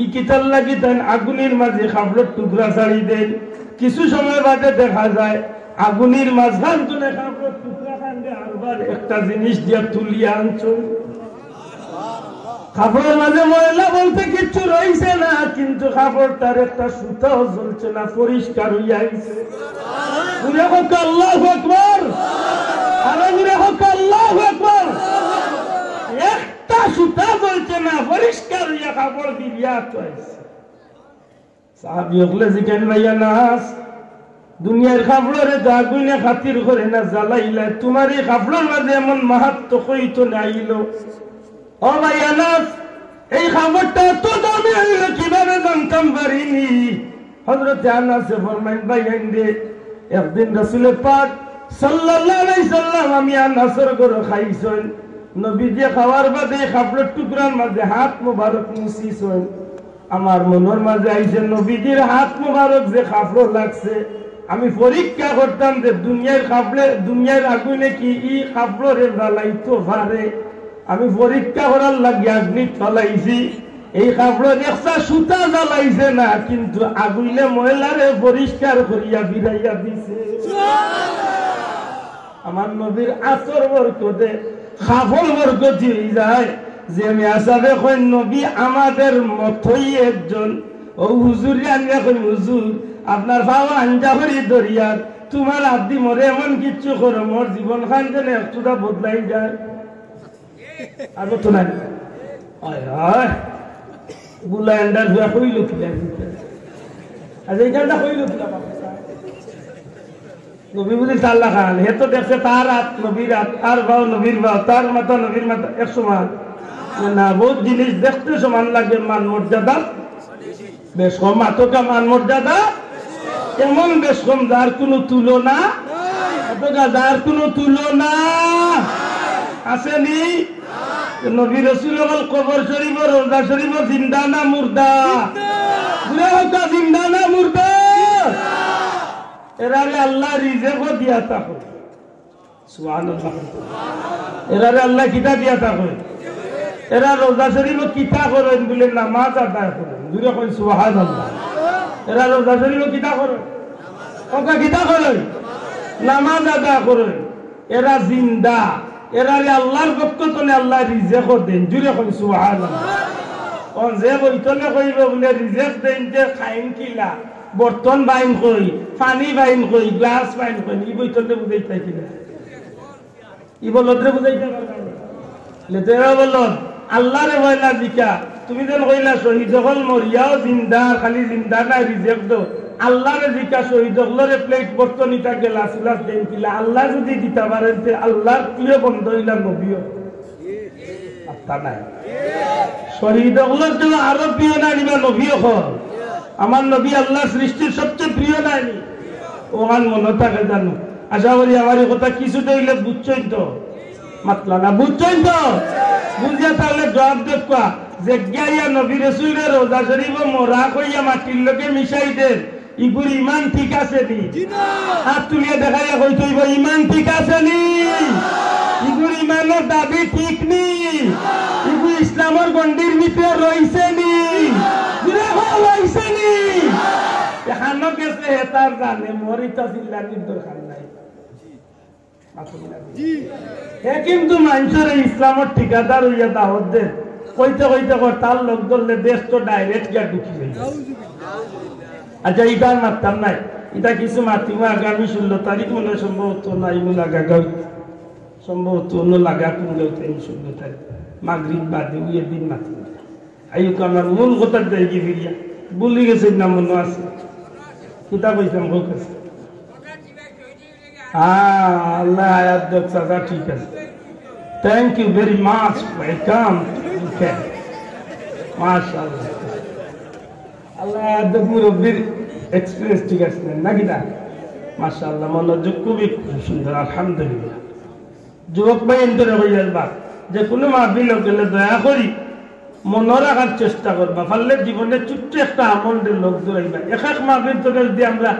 ই কিতার লাগি তাই আগুনের মাঝে কাপড়ের টুকরা ছাড়ি দেন। কিছু সময় বাদে দেখা যায় আগুনের মাঝখান তুলে কাপড়ের টুকরা খান্ডে আরবার একটা জিনিস দিয়া তুলিয়া আনছেন। কাপড়ের মাঝে ময়লা বলতে কিচ্ছু রয়েছে না, কিন্তু কাপড়টার একটা সুতাও জ্বলছে না, পরিষ্কার হইয়া আইছে। আল্লাহু আকবার, আল্লাহু আকবার। একটা সুতা জ্বলছে না, পরিষ্কার হইয়া কাপড় দিয়া আইছে। সাহাবী হলে জিজ্ঞেস ভাইয়া নাস, দুনিয়ার কাপড়ের দাগুনে খাতির করে না জ্বালাইলা, তোমার এই কাপড়ের মাঝে এমন মাহাত্ম কইতো না আইল। ও ভাই আনাস, এই খবরটা তো দামি হইল কিভাবে জানতাম পারিনি। হযরতে আনাস ফরমাইন, ভাই আইন্দে একদিন রাসূল পাক সাল্লাল্লাহু আলাইহি সাল্লাম আমি আনাসের ঘরে খাইছেন। নবীজি খাওয়ার বাদে কাপড়ের টুকরার মাঝে হাত মোবারক মুছিছেন। আমার মনের মাঝে আইছে নবীজির হাত মোবারক যে কাপড় লাগছে, আমি পরীক্ষা করতাম যে দুনিয়ার আগুনে কি ই কাপড়ের জ্বালাইতো পারে। আমি পরীক্ষা করার লাগে আগ্নি চলাইছি, এই কাপড়ের একটা সুতা জ্বালাইছে না, কিন্তু আগুনে ময়লারে পরিষ্কার করিয়া বিরাইয়া দিছে। আমার নবীর আচর বরকতে কাপড় বরকত হয়ে যায় যে আমি আসাবে কই নবী আমাদের মতই একজন। ও হুজুর আনিয়া কই, হুজুর আপনার ভাবা আঞ্জা করি দরিয়ার, তোমার আদি মরে এমন কিচ্ছু করো মোর জীবন খান যেন একটুটা বদলাই যায়। আর তো নাই বুলা এন্ডার হুয়া কইল কিলা, আজ এইখানটা কইল কিলা নবী বুঝি চাল্লা খান, হে তো দেখছে তার হাত নবীর হাত, তার ভাও নবীর ভাও, তার মাথা নবীর মাথা এক সমান না। বহুত জিনিস দেখতে সমান লাগে, মান মর্যাদা বেশ কম, মাতকা মান মর্যাদা এমন বেশ কম যার কোনো তুলনা, যার কোনো তুলনা আসেনি। নবী রাসূল কবর শরীফ রোজা শরীফ জিন্দা না মুর্দা? জিন্দা না মুর্দা? এরারে আল্লাহ রিজেক দিয়া থাকো, সুবহানাল্লাহ। এরারে আল্লাহ কিতা দিয়া থাকে, এরা রোজা শরীফ কিতা করেন বলে নামাজ আদায় করেন, জুড়ে করেন সুবহানাল্লাহ। এরা রোজা শরীফ কিতা করেন, ওকা কিতা করেন, নামাজ আদায় করেন। এরা জিন্দা, এরারে আল্লাহর পক্ষ থেকে আল্লাহ রিজেক দেন, জুড়ে করেন সুবহানাল্লাহ। কোন যে বইতলে কইব বলে রিজেক দেন যে খাইন কিলা, বর্তন বাইন কই, পানি বাইন কই, গ্লাস বাইন কই, ই বইতলে বুঝাইতে কিনা, ই বলদরে বুঝাইতে পারবেন লেতেরা বলদ। আল্লাহরে বইলা দিকা তুমি যেন কইলা শহীদ হল মরিয়াও জিন্দা, খালি জিন্দা না রিজেক দো। আল্লাহরে দিকা শহীদ হলরে প্লেট বর্তন ইটা গ্লাস গ্লাস দেন কিলা, আল্লাহ যদি দিতে পারেন তে আল্লাহর প্রিয় বন্ধ হইলা নবীও আত্মা নাই। শহীদ হলর জন্য আরো প্রিয় না নিবা নবীও হল। আমার নবী আল্লাহ সৃষ্টির সবচেয়ে প্রিয় নাইনি, ওখান মনে থাকে জানো। আশা করি আমার কথা কিছুটা হইলে বুঝছই তো, মাতলা না বুঝছই তো, বুঝিয়া তাহলে জবাব দেখা যে গিয়া নবী রাসূলের রোজা শরীফ মোরা কইয়া মাটির লোকে মিশাই দেন, ইগুর ইমান ঠিক আছে নি? হাত তুলিয়া দেখাইয়া কইতে হইব ইমান ঠিক আছে নি? ইগুর ইমানের দাবি ঠিক নি? ইগু ইসলামের গণ্ডির ভিতরে রইছে নি? রইছে নি? হানো গেছে হেতার জানে, মরিতা চিল্লানির দরকার নাই। হে কিন্তু মানুষের ইসলামের ঠিকাদার হইয়া দাওয়াত দেন, কইতে কইতে তার লোক ধরলে দেশ তো ডাইরেক্ট গিয়া ঢুকি যাই। আচ্ছা এটা মারতাম নাই, এটা কিছু মাতিব আগামী 16 তারিখ মনে সম্ভবত নাই মূল আগা সম্ভবত অন্য লাগা কোন গাউতে 16 তারিখ মাগরিব বাদে ওই দিন মাতি আইও তো আমার মূল কথা যাই কি ফিরিয়া ভুলি গেছে না মনে আছে কিতা কইতাম হোক আছে। আল্লাহ আয়াত দেখছা ঠিক আছে, thank you very much, welcome. মাশাআল্লাহ, আল্লাহ আয়াত মুরব্বির এক্সপেরিয়েন্স ঠিক আছে নাকি না? মাশাআল্লাহ, মনোযোগ খুবই সুন্দর, আলহামদুলিল্লাহ। যুবক ভাই এন্তরে হইয়ার বা যে কোনো মাহফিল গেলে দয়া করি মনে রাখার চেষ্টা করবা, পারলে জীবনে ছোট্ট একটা আমল লোক দৌড়াইবা। এক এক মাহফিল থেকে যদি আমরা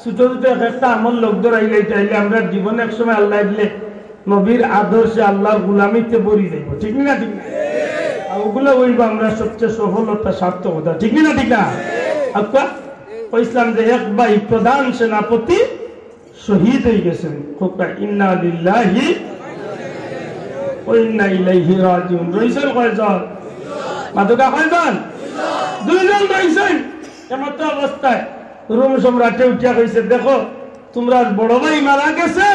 ছোট ছোট এক একটা আমল লোক দৌড়াইলে চাইলে আমরা জীবনে এক সময় আল্লাহ দিলে নবীর আদর্শে আল্লাহর গুলামিতে বরি যাইব, ঠিক না? ঠিক না? ওগুলো হইব আমরা সবচেয়ে সফলতা সার্থকতা, ঠিক না? ঠিক না? আচ্ছা ইসলাম যে এক ভাই প্রধান সেনাপতি শহীদ হয়ে গেছেন, ইন্না লিল্লাহি ওয়া ইন্না ইলাইহি রাজিউন। রইছেন কয়জন? মাদুকা কয়জন? দুইজন রইছেন। এমত অবস্থায় রোম সম্রাটে উঠিয়া কইছে, দেখো তোমরা বড় ভাই মারা গেছে,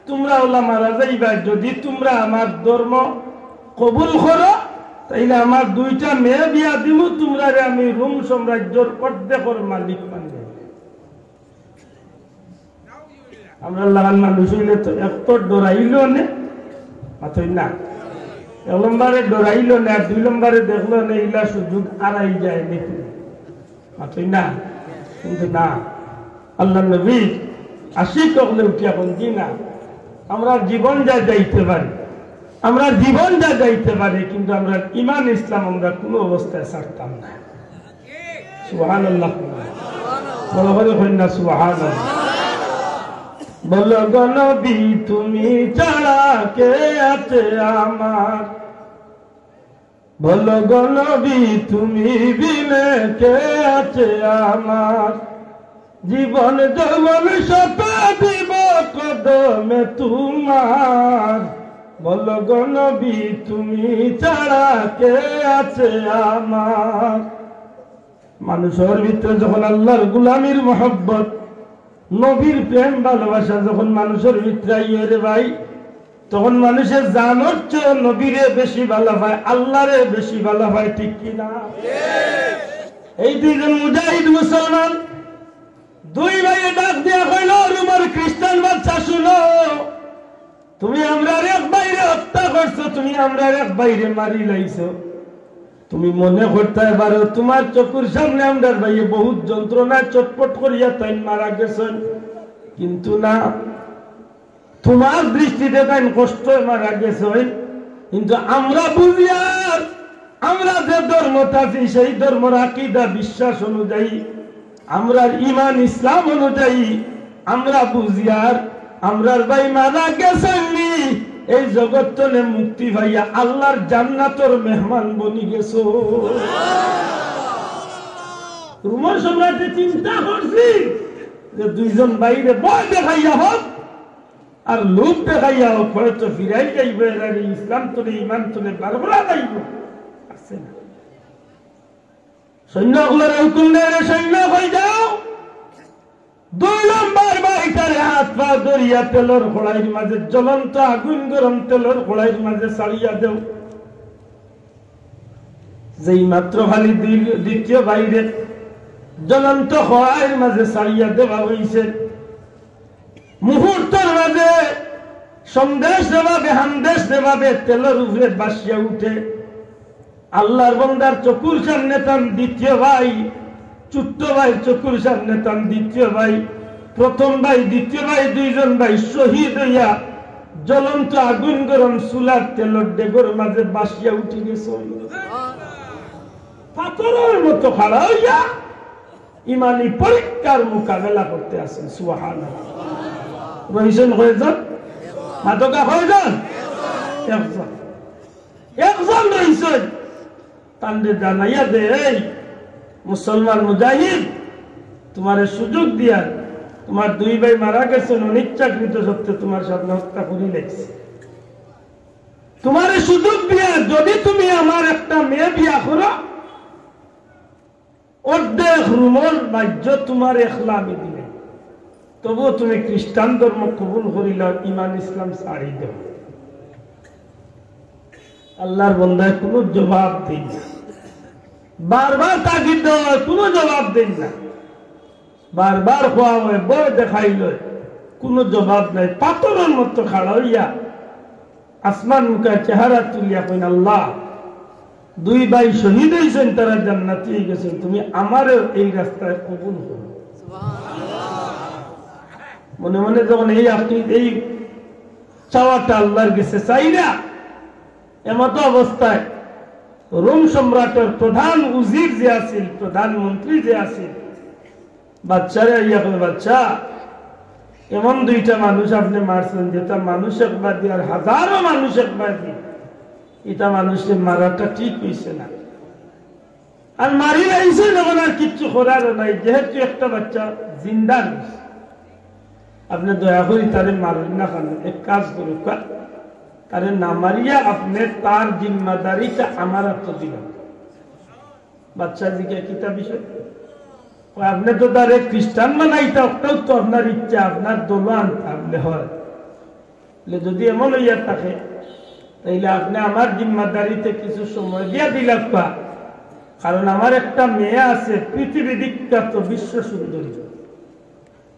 তোমরা ওলা মারা যাইবা, যদি তোমরা আমার ধর্ম কবুল করো তাইলে আমার দুইটা মেয়ে বিয়া দিব, তোমরা আমি রোম সাম্রাজ্যের অর্ধেকের মালিক মানব। আমরা লাগান মানুষ হইলে তো এত ডরাইল নে মাথই না, এক নম্বরে ডরাইল না, আর 2 নম্বরে দেখলো না ইলা সুযোগ আড়াই যায় দেখি মাথই না। কিন্তু না, আল্লাহ নবী আশিক হলে উঠিয়া বলছি না, আমরা জীবন যা যাইতে পারি, আমরা জীবন যা যাইতে পারি, কিন্তু আমরা ইমান ইসলাম আমরা কোনো অবস্থায় ছাড়তাম না। সুবহানাল্লাহ, বলো বলো কন্যা সুবহানাল্লাহ। বলো গো নবী তুমি ছাড়া কে আছে আমার, বলো গো নবী তুমি বিনে কে আছে আমার, জীবন যৌবন সব দিব কদমে তোমার, বলো গো নবী তুমি ছাড়া কে আছে আমার। মানুষের ভিতরে যখন আল্লাহর গোলামির মহব্বত, নবীর প্রেম ভালোবাসা যখন মানুষের ভিতরে আইয়ে রে ভাই, তখন মানুষের জানোর চেয়ে নবীরে বেশি ভালো পায়, আল্লাহরে বেশি ভালো পায়, ঠিক কিনা? এই দুইজন মুজাহিদ মুসলমান দুই ভাইয়ে ডাক দিয়া কইল, তোমার খ্রিস্টান বাচ্চা শুনো, তুমি আমরা এক বাইরে হত্যা করছো, তুমি আমরা এক বাইরে মারি লাইছো, তুমি মনে করতে পারো তোমার চোখের সামনে আমরা ভাইয়ে বহুত যন্ত্রণা চটপট করিয়া তাই মারা গেছেন, কিন্তু না, তোমার দৃষ্টিতে তাই কষ্ট মারা গেছেন, কিন্তু আমরা বুঝি আর আমরা যে ধর্মটা আছি সেই ধর্মের আকীদা বিশ্বাস অনুযায়ী, আমরা ইমান ইসলাম অনুযায়ী আমরা বুঝি আর আমরার ভাই মারা গেছেননি এই জগৎ তলে মুক্তি ভাইয়া আল্লাহর জান্নাতের মেহমান বনি গেছো। রুমর সম্রাটে চিন্তা করছি যে দুইজন বাইরে বয় দেখাইয়া হোক আর লোক দেখাইয়া হোক, হয়তো ফিরাই যাইবে, ইসলাম তোলে ইমান তোলে বারবার যাইব। আছে না সৈন্যগুলোর হুকুম দেয়, সৈন্য হয়ে যাও। 2 নম্বর বাড়িটারে হাত পা দরিয়া তেলর খোড়াইয়ের মাঝে, জ্বলন্ত আগুন গরম তেলর খোড়াইয়ের মাঝে ছাড়িয়া দেও। যেই মাত্র খালি দ্বিতীয় বাইরে জ্বলন্ত খোড়াইয়ের মাঝে ছাড়িয়া দেওয়া হয়েছে, মুহূর্তের মাঝে সন্দেশ দেবাবে হান্দেশ দেবাবে তেলের উপরে বাসিয়া উঠে। আল্লাহর বন্দার চকুর সামনে তার দ্বিতীয় ভাই, ছোট্ট ভাই চকুর সামনে তার দ্বিতীয় ভাই, প্রথম ভাই দ্বিতীয় ভাই, 2 জন ভাই শহীদ হইয়া জ্বলন্ত আগুন গরম চুলার তেলের ডেগর মাঝে বাসিয়া উঠে গেছে। পাথরের মতো খাড়া হইয়া ইমানি পরীক্ষার মোকাবেলা করতে আসেন। সুবহানাল্লাহ। রহিছেন কয়জন? মাদকা কয়জন? একজন রহিছেন। তান্ডে জানাইয়া দে, এই মুসলমান মুজাহিদ, তোমারে সুযোগ দিয়া তোমার 2 ভাই মারা গেছেন অনিচ্ছাকৃত সত্ত্বে তোমার সামনে হত্যা করি লেগছে। তোমারে সুযোগ দিয়া যদি তুমি আমার একটা মেয়ে বিয়া করো, অর্ধেক রুমর বাহ্য তোমার একলা আমি দিলে, তবুও তুমি খ্রিস্টান ধর্ম কবুল করিল, ইমান ইসলাম ছাড়ি দেব। আল্লাহর বন্দায় কোনো জবাব দিন না, বারবার তাগিদ দেওয়া হয়, কোনো জবাব দিন না, বারবার খোয়া হয়, বয় দেখাইল, কোনো জবাব নাই। পাথরের মতো খাড়া হইয়া আসমান মুখে চেহারা তুলিয়া কইন, আল্লাহ 2 ভাই শহীদ হয়েছেন, তারা জান্নাতি হয়ে গেছেন, তুমি আমারও এই রাস্তায় কবুল করো। মনে মনে যখন এই চাওয়াটা আল্লাহর কাছে চাই না, এমত অবস্থায় রোম সম্রাটের প্রধান উজির যে আছিল, প্রধানমন্ত্রী যে আছিল, বাচ্চারা ইয়া করে, বাচ্চা এমন 2টা মানুষ আপনি মারছেন যেটা মানুষ একবার দিয়ে আর হাজারো মানুষ একবার দিয়ে, এটা মানুষের মারাটা ঠিক হয়েছে না। আর মারি আইছে যখন আর কিচ্ছু করার নাই, যেহেতু একটা বাচ্চা জিন্দা রয়েছে, আপনি দয়া করি তারে মারবেন না। কেন? এক কাজ করুক, তারে না মারিয়া আপনি তার জিম্মাদারিটা আমার হাতে দিলেন। বাচ্চা দিকে কিতা বিষয়, আপনি তো তারে খ্রিস্টান বানাইতা, ওটাও তো আপনার ইচ্ছা, আপনার দোলান আপনি হয়। যদি এমন হইয়া থাকে তাইলে আপনি আমার জিম্মাদারিতে কিছু সময় দিয়া দিলাম, কারণ আমার একটা মেয়ে আছে পৃথিবী বিখ্যাত বিশ্ব সুন্দরী।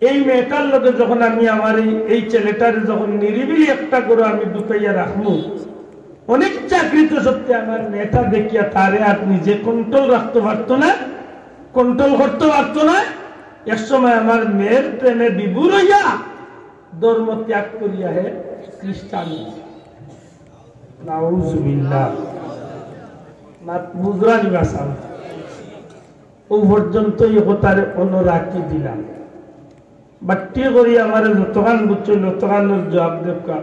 এই মেয়েটার লোকে যখন আমি আমার এই ছেলেটার যখন নিরিবিলি একটা করে আমি ঢুকাইয়া রাখবো, অনেক চাকরিতে সত্যি আমার মেয়েটা দেখিয়া তারে আর নিজে কন্ট্রোল রাখতে পারতো না, কন্ট্রোল করতে পারতো না। এক সময় আমার মেয়ের প্রেমে বিভোর হইয়া ধর্ম ত্যাগ করিয়া হে খ্রিস্টান। নাউজুবিল্লাহ। বুঝরা নিবা সাল ও পর্যন্ত এই কথারে অনুরাখি দিলাম। বাট্টি করি আমার যতখান বুঝছো ততখানের জবাব দেখা।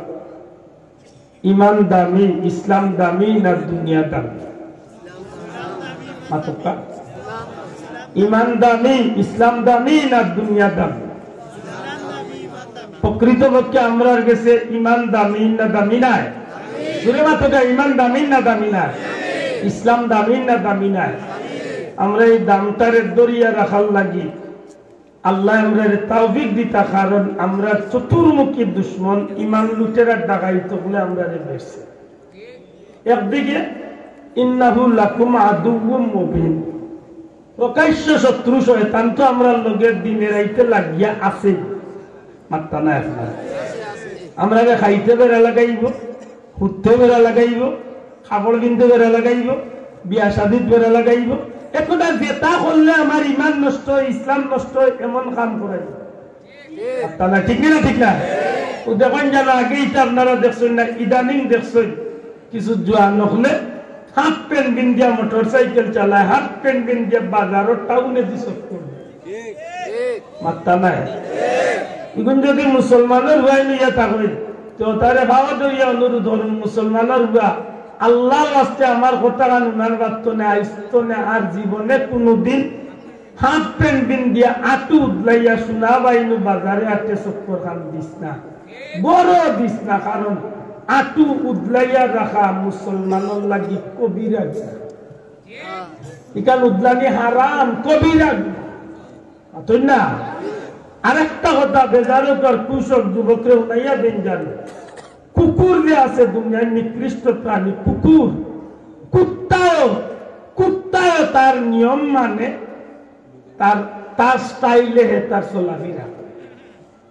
ইমান দামি, ইসলাম দামি না দুনিয়া দামি? মাতকা ইমান দামি, ইসলাম দামি না দুনিয়া দামি? প্রকৃতপক্ষে আমরার কাছে ইমান দামি না দামি নাই? জুড়ে মাতকা ইমান দামি না দামি নাই? ইসলাম দামি না দামি নাই? আমরা এই দামটারে দরিয়া রাখার লাগি আল্লাহ আমরা তৌফিক দিতা, কারণ আমরা চতুর্মুখী দুশ্মন, ইমান লুটেরা ডাকাইত বলে আমরা বেরছি। একদিকে ইন্নাহু লাকুম আদুউম মুবিন, প্রকাশ্য শত্রু শয়তান তো আমরা লগের দিনে রাইতে লাগিয়া আছে। মাত্তা না আপনার আমরা খাইতে বেড়া লাগাইব, ঘুরতে বেড়া লাগাইব, কাপড় কিনতে বেড়া লাগাইব, বিয়া শাদিত বেড়া লাগাইব। একটা জেতা করলে আমার ইমান নষ্ট, ইসলাম নষ্ট, এমন কাম করাই আপনারা ঠিক না? ঠিক না? ও দেখেন যারা আগেই আপনারা দেখছেন না, ইদানিং দেখছেন কিছু জোয়া নহলে half pant Bindiya motor cycle চালায়, হাফ প্যান্ট বিন্দিয়া বাজারও টাউনে দিস মাত্তা নাই। এখন যদি মুসলমানের ভাই লইয়া থাকবে তো তারে ভাবা দইয়া অনুরোধ করুন মুসলমানের বা আল্লাহ রাস্তে আমার কথা উনার বার্তনে আইস্তনে আর জীবনে কোনোদিন হাত প্যান্ট বিন দিয়া আটু উদলাইয়া শোনা বাইনু বাজারে আটে চক্কর খান দিস না, বড় দিস না, কারণ আটু উদলাইয়া রাখা মুসলমানের লাগি কবিরা গুনাহ। ইকান উদলানি হারাম, কবিরা গুনাহ। তাই না? আরেকটা কথা বেজারকর কৃষক যুবকরে উনাইয়া দেন জানো, কুকুর যে আছে দুনিয়ার নিকৃষ্ট প্রাণী কুকুর, কুত্তায় তার নিয়ম মানে তার স্টাইলে হে তার চলাফেরা।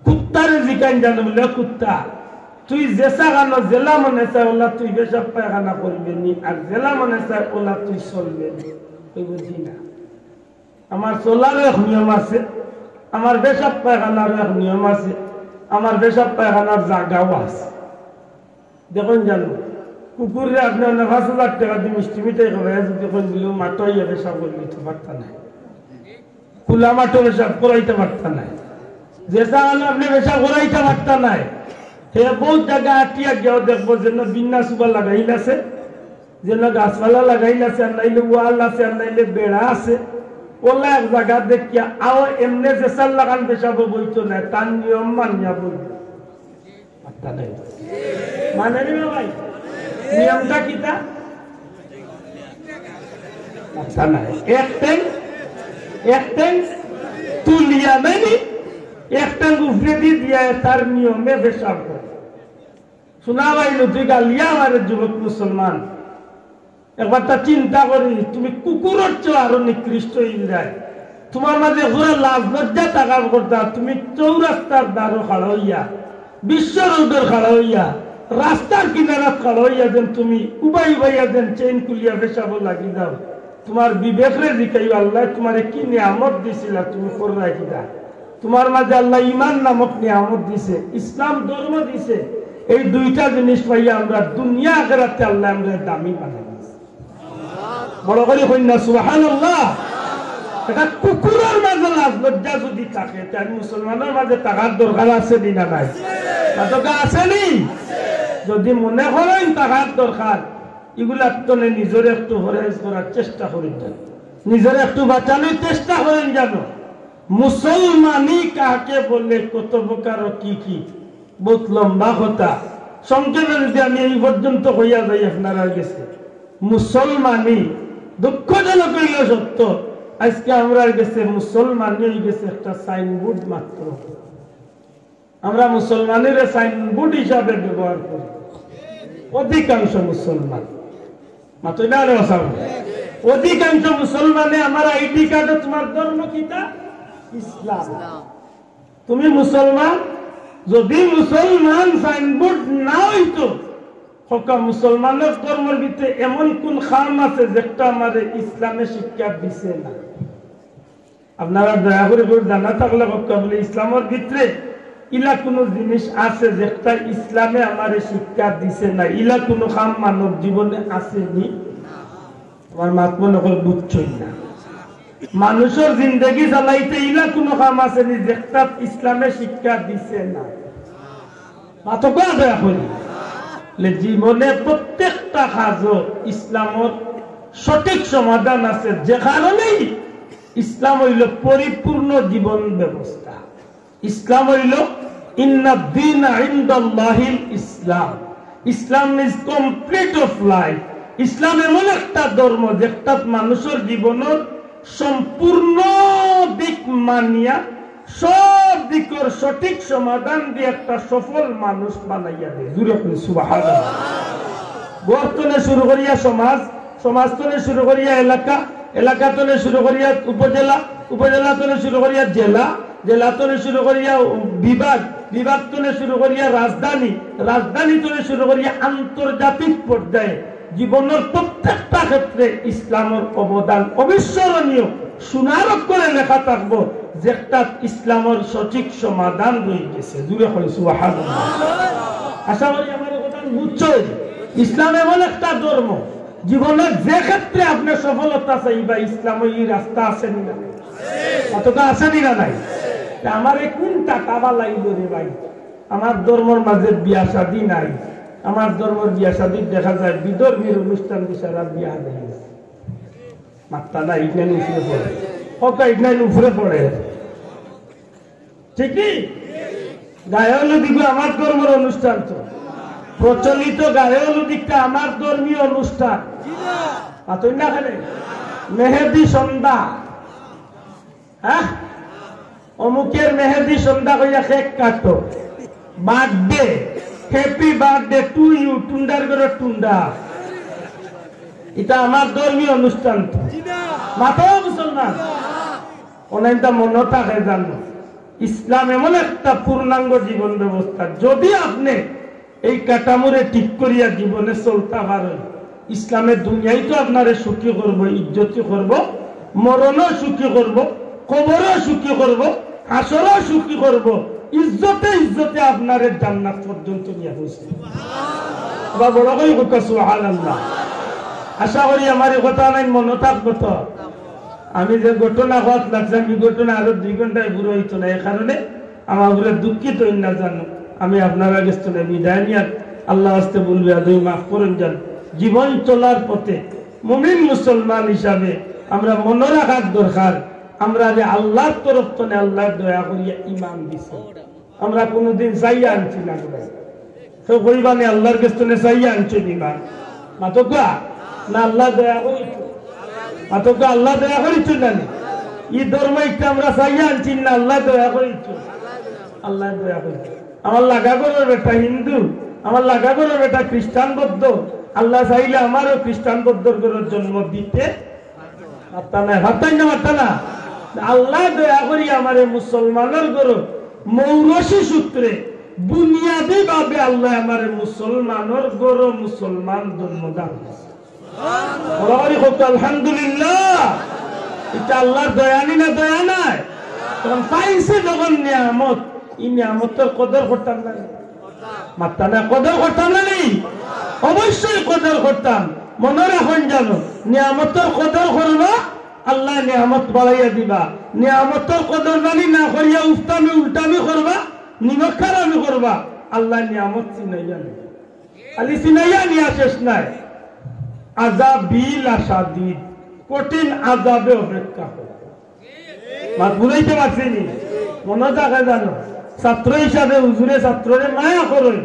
কুত্তারে জিকান জানো বলে কুত্তা তুই জেসা গানো জেলা মনে চায় ওলা তুই বেশাব পায়খানা করবে নি, আর জেলা মনে চায় ওলা তুই চলবে তুই বুঝি না। আমার চলারও এক নিয়ম আছে, আমার বেশাব পায়খানার এক নিয়ম আছে, আমার বেশাব পায়খানার জায়গাও আছে। দেখুন জানো কুকুরে আপনার ৫,০০০ টাকা দিয়ে মিষ্টি মিঠাই খাবে, যদি দিলেও মাটো ইয়ে পেশাব করে নিতে পারত না, খোলা মাটো পেশাব করাইতে পারত না, যেটা হলো আপনি পেশাব করাইতে পারত না। সে বহুত জায়গা আটিয়া গিয়েও দেখবো যেন বিন্যাস উবা লাগাইল আছে, যেন গাছপালা লাগাইল আছে, আর নাইলে ওয়াল আছে, আর নাইলে বেড়া আছে। ওলা এক জায়গা দেখিয়া আও এমনি জেসার লাগান পেশাব বইতো না, তার নিয়ম মানিয়া বইত মানে ভাই নিয়মটা কিতা একটাই তুলিয়া নেই, একটা গুফরে দিয়ে তার নিয়মে পেশাব করে। শোনা পাইল তুই গালিয়া আমার যুবক মুসলমান, একবার তা চিন্তা করি তুমি কুকুরের চেয়ে আরো নিকৃষ্ট ইন্দ্রায়, তোমার মাঝে পুরো লাজ লজ্জা টাকা করতা, তুমি চৌরাস্তার দ্বারও খাড়া হইয়া, বিশ্ব রোডের খাড়া হইয়া, রাস্তার কিনারা খাড়া হইয়া যেন তুমি উবাই উবাইয়া যেন চেইন কুলিয়া পেশাব লাগি যাও। তোমার বিবেকরে জিকাই আল্লাহ তোমারে কি নিয়ামত দিছিল, তুমি করলাই কিনা? তোমার মাঝে আল্লাহ ইমান নামক নিয়ামত দিছে, ইসলাম ধর্ম দিছে। এই দুইটা জিনিস পাইয়া আমরা দুনিয়া আখিরাতে আল্লাহ আমরা দামি বানাই দিয়েছে। বড় করে কইনা সুবহানাল্লাহ। এটা কুকুরের মাঝে লাজ লজ্জা যদি থাকে, তাই মুসলমানের মাঝে টাকার দরকার আছে না নাই? টাকা আছে নি? যদি মনে করেন টাকার দরকার, এগুলার তো নিজের একটু ফরেজ করার চেষ্টা করেন, নিজের একটু বাঁচানোর চেষ্টা করেন। জানো মুসলমানি কাকে বলে, কত প্রকার কি কি, বহুত লম্বা কথা। সংক্ষেপে যদি আমি এই পর্যন্ত হইয়া যাই আপনারা গেছে মুসলমানি, দুঃখজনক হইল সত্য, আজকে আমরা গেছে মুসলমানি হয়ে গেছে একটা সাইনবোর্ড মাত্র। আমরা মুসলমানের সাইনবোর্ড হিসাবে ব্যবহার করি অধিকাংশ মুসলমান, মাত্র না অধিকাংশ মুসলমানে আমার আইডি কার্ড তোমার ধর্ম কিতা ইসলাম। তুমি মুসলমান, যদি মুসলমান সাইনবোর্ড না হইতো, মুসলমানের ধর্মের ভিতরে এমন কোন খাম আছে যেটা আমাদের ইসলামে শিক্ষা দিছে না? আপনারা দয়া করে জানা থাকলে বলে ইসলামের ভিতরে ইলা কোনো জিনিস আছে যেটা ইসলামে আমার শিক্ষা দিছে না, ইলা কোনো খাম মানব জীবনে আসেনি? আমার মাত মনে করে বুঝছই না। মানুষের জিন্দগি চালাইতে ইলা কোনো কাম আসেনি যেটা ইসলামে শিক্ষা দিছে না। মাতকা দয়া করি জীবনে প্রত্যেকটা কাজ ইসলামত সঠিক সমাধান আছে, যে কারণেই ইসলাম হইল পরিপূর্ণ জীবন ব্যবস্থা। ইসলাম হইল ইন্নাদ দীনা ইনদাল্লাহিল ইসলাম, ইসলাম ইজ কমপ্লিট অফ লাইফ। ইসলাম এমন একটা ধর্ম যেটা মানুষের জীবনের সম্পূর্ণ দিক মানিয়া সব দিকের সঠিক সমাধান দিয়ে একটা সফল মানুষ বানাইয়া দেয়। জুড়ে সুবহানাল্লাহ। বর্তমানে শুরু করিয়া সমাজ, সমাজ তলে শুরু করিয়া এলাকা, এলাকা তলে শুরু করিয়া উপজেলা, উপজেলা তলে শুরু করিয়া জেলা, জেলা তলে শুরু করিয়া বিভাগ, বিভাগ তলে শুরু করিয়া রাজধানী, রাজধানী তলে শুরু করিয়া আন্তর্জাতিক পর্যায়ে জীবনের প্রত্যেকটা ক্ষেত্রে ইসলামের অবদান অবিস্মরণীয়। সোনার করে লেখা থাকবো যেটা ইসলামের সঠিক সমাধান রয়ে গেছে। জুড়ে হলে সুবহানাল্লাহ। আশা করি আমার কথা বুঝছই। ইসলাম এমন একটা ধর্ম, জীবনের যে ক্ষেত্রে আপনার সফলতা চাইবা ইসলাম এই রাস্তা আসেনি না, অতটা আসেনি না নাই? আমারে কোন টাকা বালাইল রে ভাই, আমার ধর্মের মাঝে বিয়া শাদী নাই, আমার ধর্মের বিয়া শাদী দেখা যায় বিধর্মীর অনুষ্ঠান বিচারা বিয়া দেয় মাত্রা না ইগনাইন উপরে পড়ে, হকা ইগনাইন উপরে পড়ে ঠিকই। গায়ে হলুদ আমার ধর্মের অনুষ্ঠান, তো প্রচলিত গায়ে হলুদিকটা আমার ধর্মীয় অনুষ্ঠান। মেহেদি সন্ধ্যা, হ্যাঁ অমুকের মেহেদি সন্ধ্যা কইয়া কেক কাটো, birthday, happy birthday to you, টুন্ডার করে টুন্ডা, এটা আমার ধর্মীয় অনুষ্ঠান। তো মাথাও মুসলমান অনেকটা মনে থাকে জানো, ইসলাম এমন একটা পূর্ণাঙ্গ জীবন ব্যবস্থা, যদি আপনি এই কাঠামোরে ঠিক করিয়া জীবনে চলতে পারেন, ইসলামের দুনিয়ায় তো আপনারে সুখী করবো, ইজ্জতি করব, মরণও সুখী করব, কবরও সুখী করব, হাসরও সুখী করব, ইজ্জতে ইজ্জতে আপনার জান্নাত পর্যন্ত নিয়ে হয়েছে। বড় কই সুবহানাল্লাহ। আশা করি আমার এই কথা নাই মনে থাকবো। তো আমি যে ঘটনা হওয়াত লাগছে, আমি ঘটনা আরো 2 ঘন্টায় বুড়ো হইতো না, এই কারণে আমার ঘুরে দুঃখিত না জানো। আমি আপনার আগে বিদায় নিয়ে আল্লাহ আসতে বলবে আদৌ মাফ করেন যান। জীবন চলার পথে মুমিন মুসলমান হিসাবে আমরা মনে রাখার দরকার, আমরা যে আল্লাহর তরফ থেকে আল্লাহ দয়া করিয়া ইমান দিছে, আমরা কোনোদিন চাইয়া আনছি না, তো কইবানি আল্লাহর কাছে চাইয়া আনছি ইমান মাতকা না, আল্লাহ দয়া করি মাতকা, আল্লাহ দয়া করিছ না, ই ধর্ম একটা আমরা চাইয়া আনছি না, আল্লাহ দয়া করিছ, আল্লাহ দয়া করি। আমার লাগা করো বেটা হিন্দু, আমার লাগা করো বেটা খ্রিস্টান বৌদ্ধ, আল্লাহ চাইলে আমারও খ্রিস্টান বৌদ্ধর ঘরের জন্ম দিতে পারতা না, ভাবতাই না পারতা না। আল্লাহ দয়া করি আমার মুসলমানের ঘর মৌরসী সূত্রে বুনিয়াদী ভাবে আল্লাহ আমার মুসলমানের ঘর মুসলমান জন্মদান আলহামদুলিল্লাহ। এটা আল্লাহর দয়ানি না দয়া নাই, তখন পাইছে যখন নিয়ামত, এই নিয়ামতের কদর করতাম না, মাত্রা না কদর করতাম না, অবশ্যই কদর করতাম। মনে রাখুন জানো, নিয়ামতের কদর করবা, আল্লাহ নিয়ামত বাড়াইয়া দিবা। নিয়ামতের কদর জানি না করিয়া উস্তামি উল্টামি করবা, নিমখারামি করবা, আল্লাহ নিয়ামত চিনাইয়া নেবে, খালি চিনাইয়া নিয়া শেষ নাই, আজাব বিল আসাদিদ, কঠিন আজাবে অপেক্ষা করে। মাত বুঝাইতে পারছিনি, মনে থাকে জানো, ছাত্র হিসাবে হুজুরে ছাত্ররে মায়া করেন,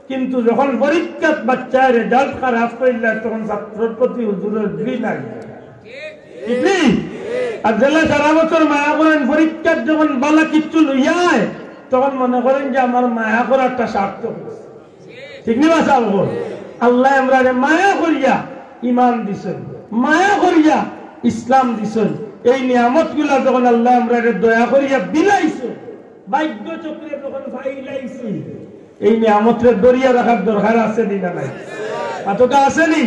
কিন্তু যখন পরীক্ষার বাচ্চার রেজাল্ট খারাপ করলে তখন ছাত্রের প্রতি হুজুরের ঘৃণা নাই, আর জেলা সারা বছর মায়া করেন, পরীক্ষার যখন বালা কিচ্ছু লইয়ায় তখন মনে করেন যে আমার মায়া করারটা সার্থক, ঠিক নি বাসা? আল্লাহ আমরা মায়া করিয়া ইমান দিছেন, মায়া করিয়া ইসলাম দিছেন, এই নিয়ামত গুলা যখন আল্লাহ আমরা দয়া করিয়া বিলাইছে, ভাগ্য চক্রে যখন ফাইলাইছি, এই নিয়ামতের দরিয়া রাখার দরকার আছে দিনা নাই? আতকা আসেনি?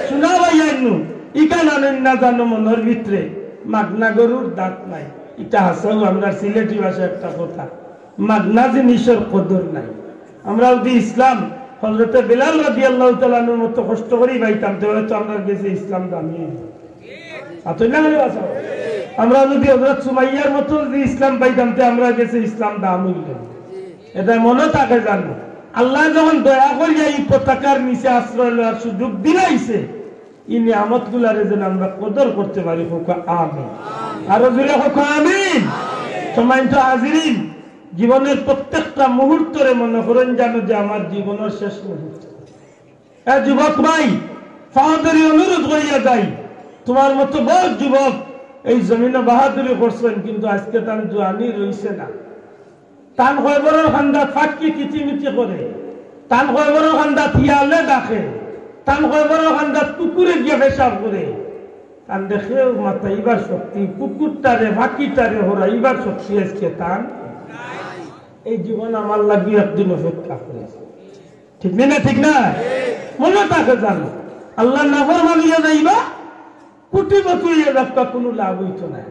শোনা ভাই আইনু ইকান আনেন না জানো, মনের ভিতরে মাগনা গরুর দাঁত নাই, এটা হাসাও আমরা সিলেটি ভাষা একটা কথা, মাগনা জিনিসের কদর নাই। আমরা যদি ইসলাম হযরতে বেলাল রাদিয়াল্লাহু তাআলা আনহুর মতো কষ্ট করেই পাইতাম, তাহলে তো আমরা গেছে ইসলাম দামি আমরা যদি হযরত সুমাইয়ার মতো যদি ইসলাম পাইতাম, তো আমরা গেছে ইসলাম দাম হইল। এটা মনে থাকে জানো, আল্লাহ যখন দয়া করিয়া এই পতাকার নিচে আশ্রয় লওয়ার সুযোগ দিলাইছে, এই নিয়ামত গুলারে যেন আমরা কদর করতে পারি। আমিন, আরো জোরে আমিন। সম্মানিত হাজিরিন, জীবনের প্রত্যেকটা মুহূর্তরে মনে করেন জানো যে আমার জীবনের শেষ মুহূর্ত। যুবক ভাই, ফাহাদুরি অনুরোধ করিয়া যাই, তোমার মতো বড় যুবক এই জমিনে বাহাদুরি করছেন, কিন্তু আজকে তার জোয়ানি রইছে না। তান কয়বরের খান্দাত ফাঁকি কিচিমিচি করে, তান কয়বরের খান্দাত হিয়ালে ডাকে, তান কয়বরের খান্দাত কুকুরে গিয়ে পেশাব করে, তান দেখে মাতাইবার শক্তি, কুকুরটারে ফাঁকিটারে হরাইবার শক্তি আজকে তান এই জীবন আমার লাগিয়ে একদিন অপেক্ষা করেছে, ঠিক না? ঠিক না? মনে থাকে জানো, আল্লাহ নাফরমানিয়া যাইবা, কোটিপতি হইয়া যাবা, কোনো লাভ হইত না।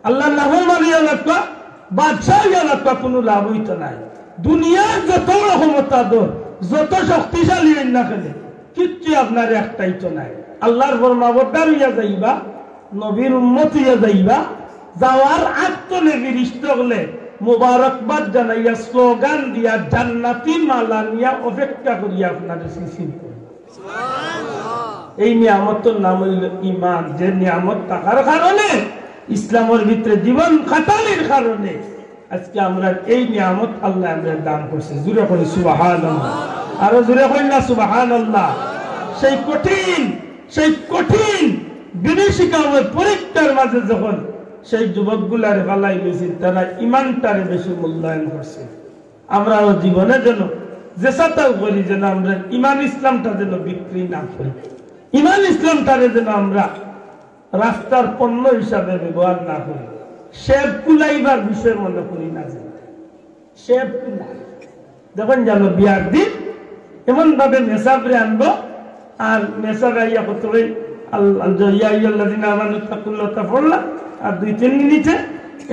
আল্লাহ নাফরমানিয়া যাবা, বাদশাহ হইয়া যাবা, কোনো লাভ হইত না। দুনিয়ার যত ক্ষমতা দর, যত শক্তিশালী হইন না খেলে, কিচ্ছু আপনার একটাই তো নাই। আল্লাহর ফরমাবরদার হইয়া যাইবা, নবীর উম্মত হইয়া যাইবা, যাওয়ার আগ তো নেবির ইষ্ট হলে মুবারকবাদ জানাইয়া স্লোগান দিয়া জান্নাতি মালা নিয়া অপেক্ষা করিয়া আপনাদের সিসিম এই নিয়ামতের নাম হইল ঈমান। যে নিয়ামত থাকার কারণে ইসলামের ভিতরে জীবন খাটানোর কারণে আজকে আমরা এই নিয়ামত আল্লাহ আমরা দান করছে। জোরে করি সুবহানাল্লাহ, আরো জোরে করি না সুবহানাল্লাহ। সেই কঠিন বিভীষিকাময় পরীক্ষার মাঝে যখন সেই যুবকগুলার ফালাই গেছি, তারা ইমানটারে বেশি মূল্যায়ন করছে। আমরাও জীবনে যেন চেষ্টাও করি যেন আমরা ইমান ইসলামটা যেন বিক্রি না করি, ইমান ইসলামটারে যেন আমরা রাস্তার পণ্য হিসাবে ব্যবহার না করি, শেভ কুলাইবার বিষয় মনে করি না। যে শেভ কুলাই যখন জানো বিয়ার দিন এমন ভাবে মেসাবরে আনবো, আর মেসাবে আইয়া কত আর 2-3 মিনিটে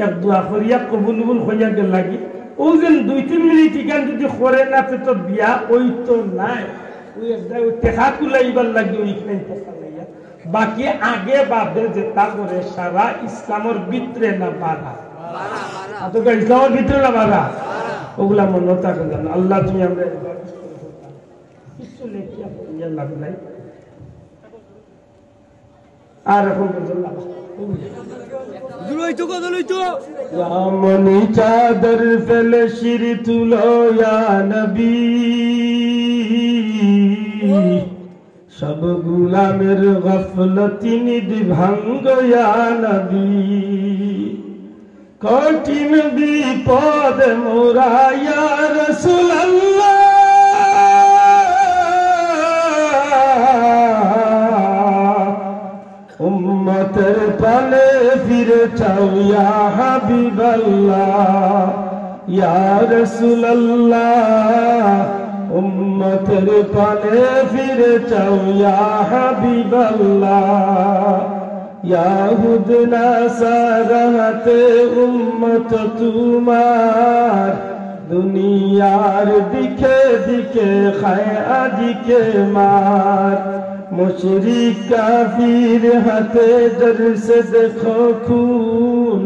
এক দোয়া করিয়া কবুল হইয়া গেল লাগি। ও যেন 2-3 মিনিট ইখান যদি করে না তো বিয়া ওই তো নাই, ওই টেকা কুলাইবার লাগে ওইখানে টেকা লাইয়া বাকি আগে বাদে যেটা করে সারা ইসলামের ভিতরে না বাধা, ইসলামের ভিতরে না বাধা, ওগুলা মনে থাকে জানো। আল্লাহ তুমি আমরা কিছু লেখিয়া করিয়া লাভ নাই। আর এখন মনি চাদর ফেলে শির তুলো ইয়া নবী, সব গুলামের গফলতি নিধি ভাঙ্গ ইয়া নবী, কঠিন বিপদ মোরা ইয়া রাসূলুল্লাহ, উম্মতের পালে ফিরে চাও ইয়া হাবিবাল্লাহ, ইয়া রাসূলুল্লাহ, উম্মতের পালে ফিরে চাও ইয়া হাবিবাল্লাহ, ইয়াহুদ নাসারাতে উম্মত তোমার, দুনিয়ার দিকে দিকে খায় আজিকে মার, মুশরিক কাফির হাতে দরসে দেখো খুন,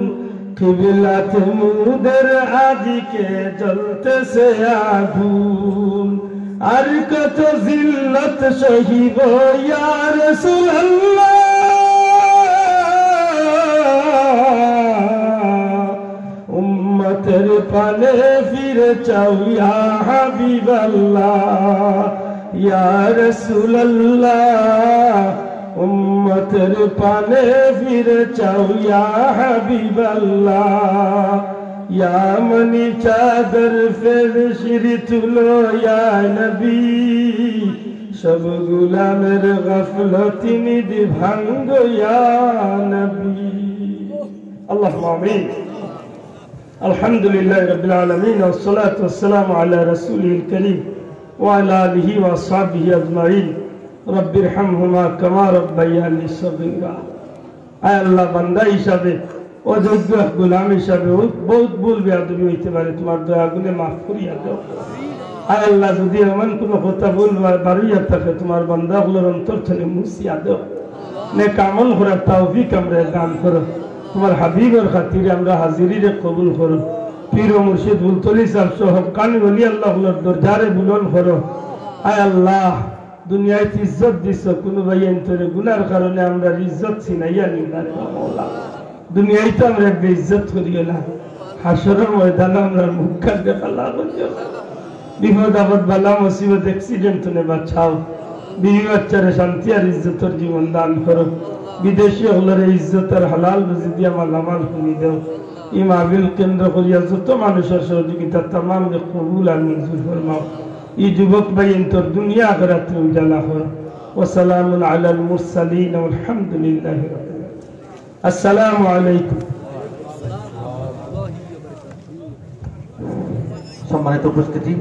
কিবলাত মুদের আজিকে জ্বলতেছে আগুন, আর কত জিল্লত সহিব ইয়া রাসূলুল্লাহ, উম্মতের পানে ফিরে চাও ইয়া হাবিবাল্লাহ, ইয়া রাসূলুল্লাহ, উম্মতের পানে ফিরে চাও ইয়া হাবিবাল্লাহ, ইয়া মনি চাদর ফেলে শির তুলো ইয়া নবী, সব গুলামের গফলতি নিধি ভাঙ্গ ইয়া নবী। আল্লাহুম্মা আমিন। আলহামদুলিল্লাহি রাব্বিল আলামিন, ওয়াসসালাতু ওয়াসসালামু আলা রাসূলিল কারীম ওয়া আলা আলিহি ওয়া আসহাবিহি আজমাইন। রব্বিরহামহুমা কামা রাব্বায়ানি সগীরা। আয় আল্লাহ, বান্দা হিসাবে, অযোগ্য গোলাম হিসাবে বহুত ভুল বেয়াদবি হইতে পারে, তোমার দয়া গুণে মাফ করিয়া দাও। আয় আল্লাহ, যদি এমন কোনো কথা ভুল বাড়িয়া থাকে তোমার বান্দাগুলোর অন্তর থেকে মুছিয়া দাও। নেক আমল করার তৌফিক আমরা দান করো। তোমার হাবিবের খাতিরে আমরা হাজিরিরে কবুল করো। পীর ও মুর্শিদ বুলতলি সাহেব সহ হক্কানি ওলি আল্লাহর দরজারে বুলন্দ করো। আয় আল্লাহ, দুনিয়ায় ইজ্জত দিছ, কোনো ভাই অন্তরে গুনার কারণে আমরা ইজ্জত ছিনাইয়া নিলাম। দুনিয়ায় তো আমরা বেইজ্জত করিও না, হাসরের ময়দানে আমরা মুখ কাট দেখা লাগিও না। বিপদ আপদ বালা মুসিবত অ্যাক্সিডেন্ট হলে বাঁচাও। বিবি বাচ্চারে শান্তি আর ইজ্জতের জীবন দান করো। বিদেশি হলের ইজ্জতের হালাল রুজি দিয়া মালামাল শুনি দেও। এই মাহফিল কেন্দ্র করিয়া যত মানুষের সহযোগিতা তামাম কবুল আর মঞ্জুর ফরমাও। এই যুবক ভাই তোর দুনিয়া আখিরাত উজালা করো। ওয়াসালামুন আলাল মুরসালিন ওয়ালহামদুলিল্লাহি রাব্বিল আলামিন। আসসালামু আলাইকুম। সম্মানিত উপস্থিতি।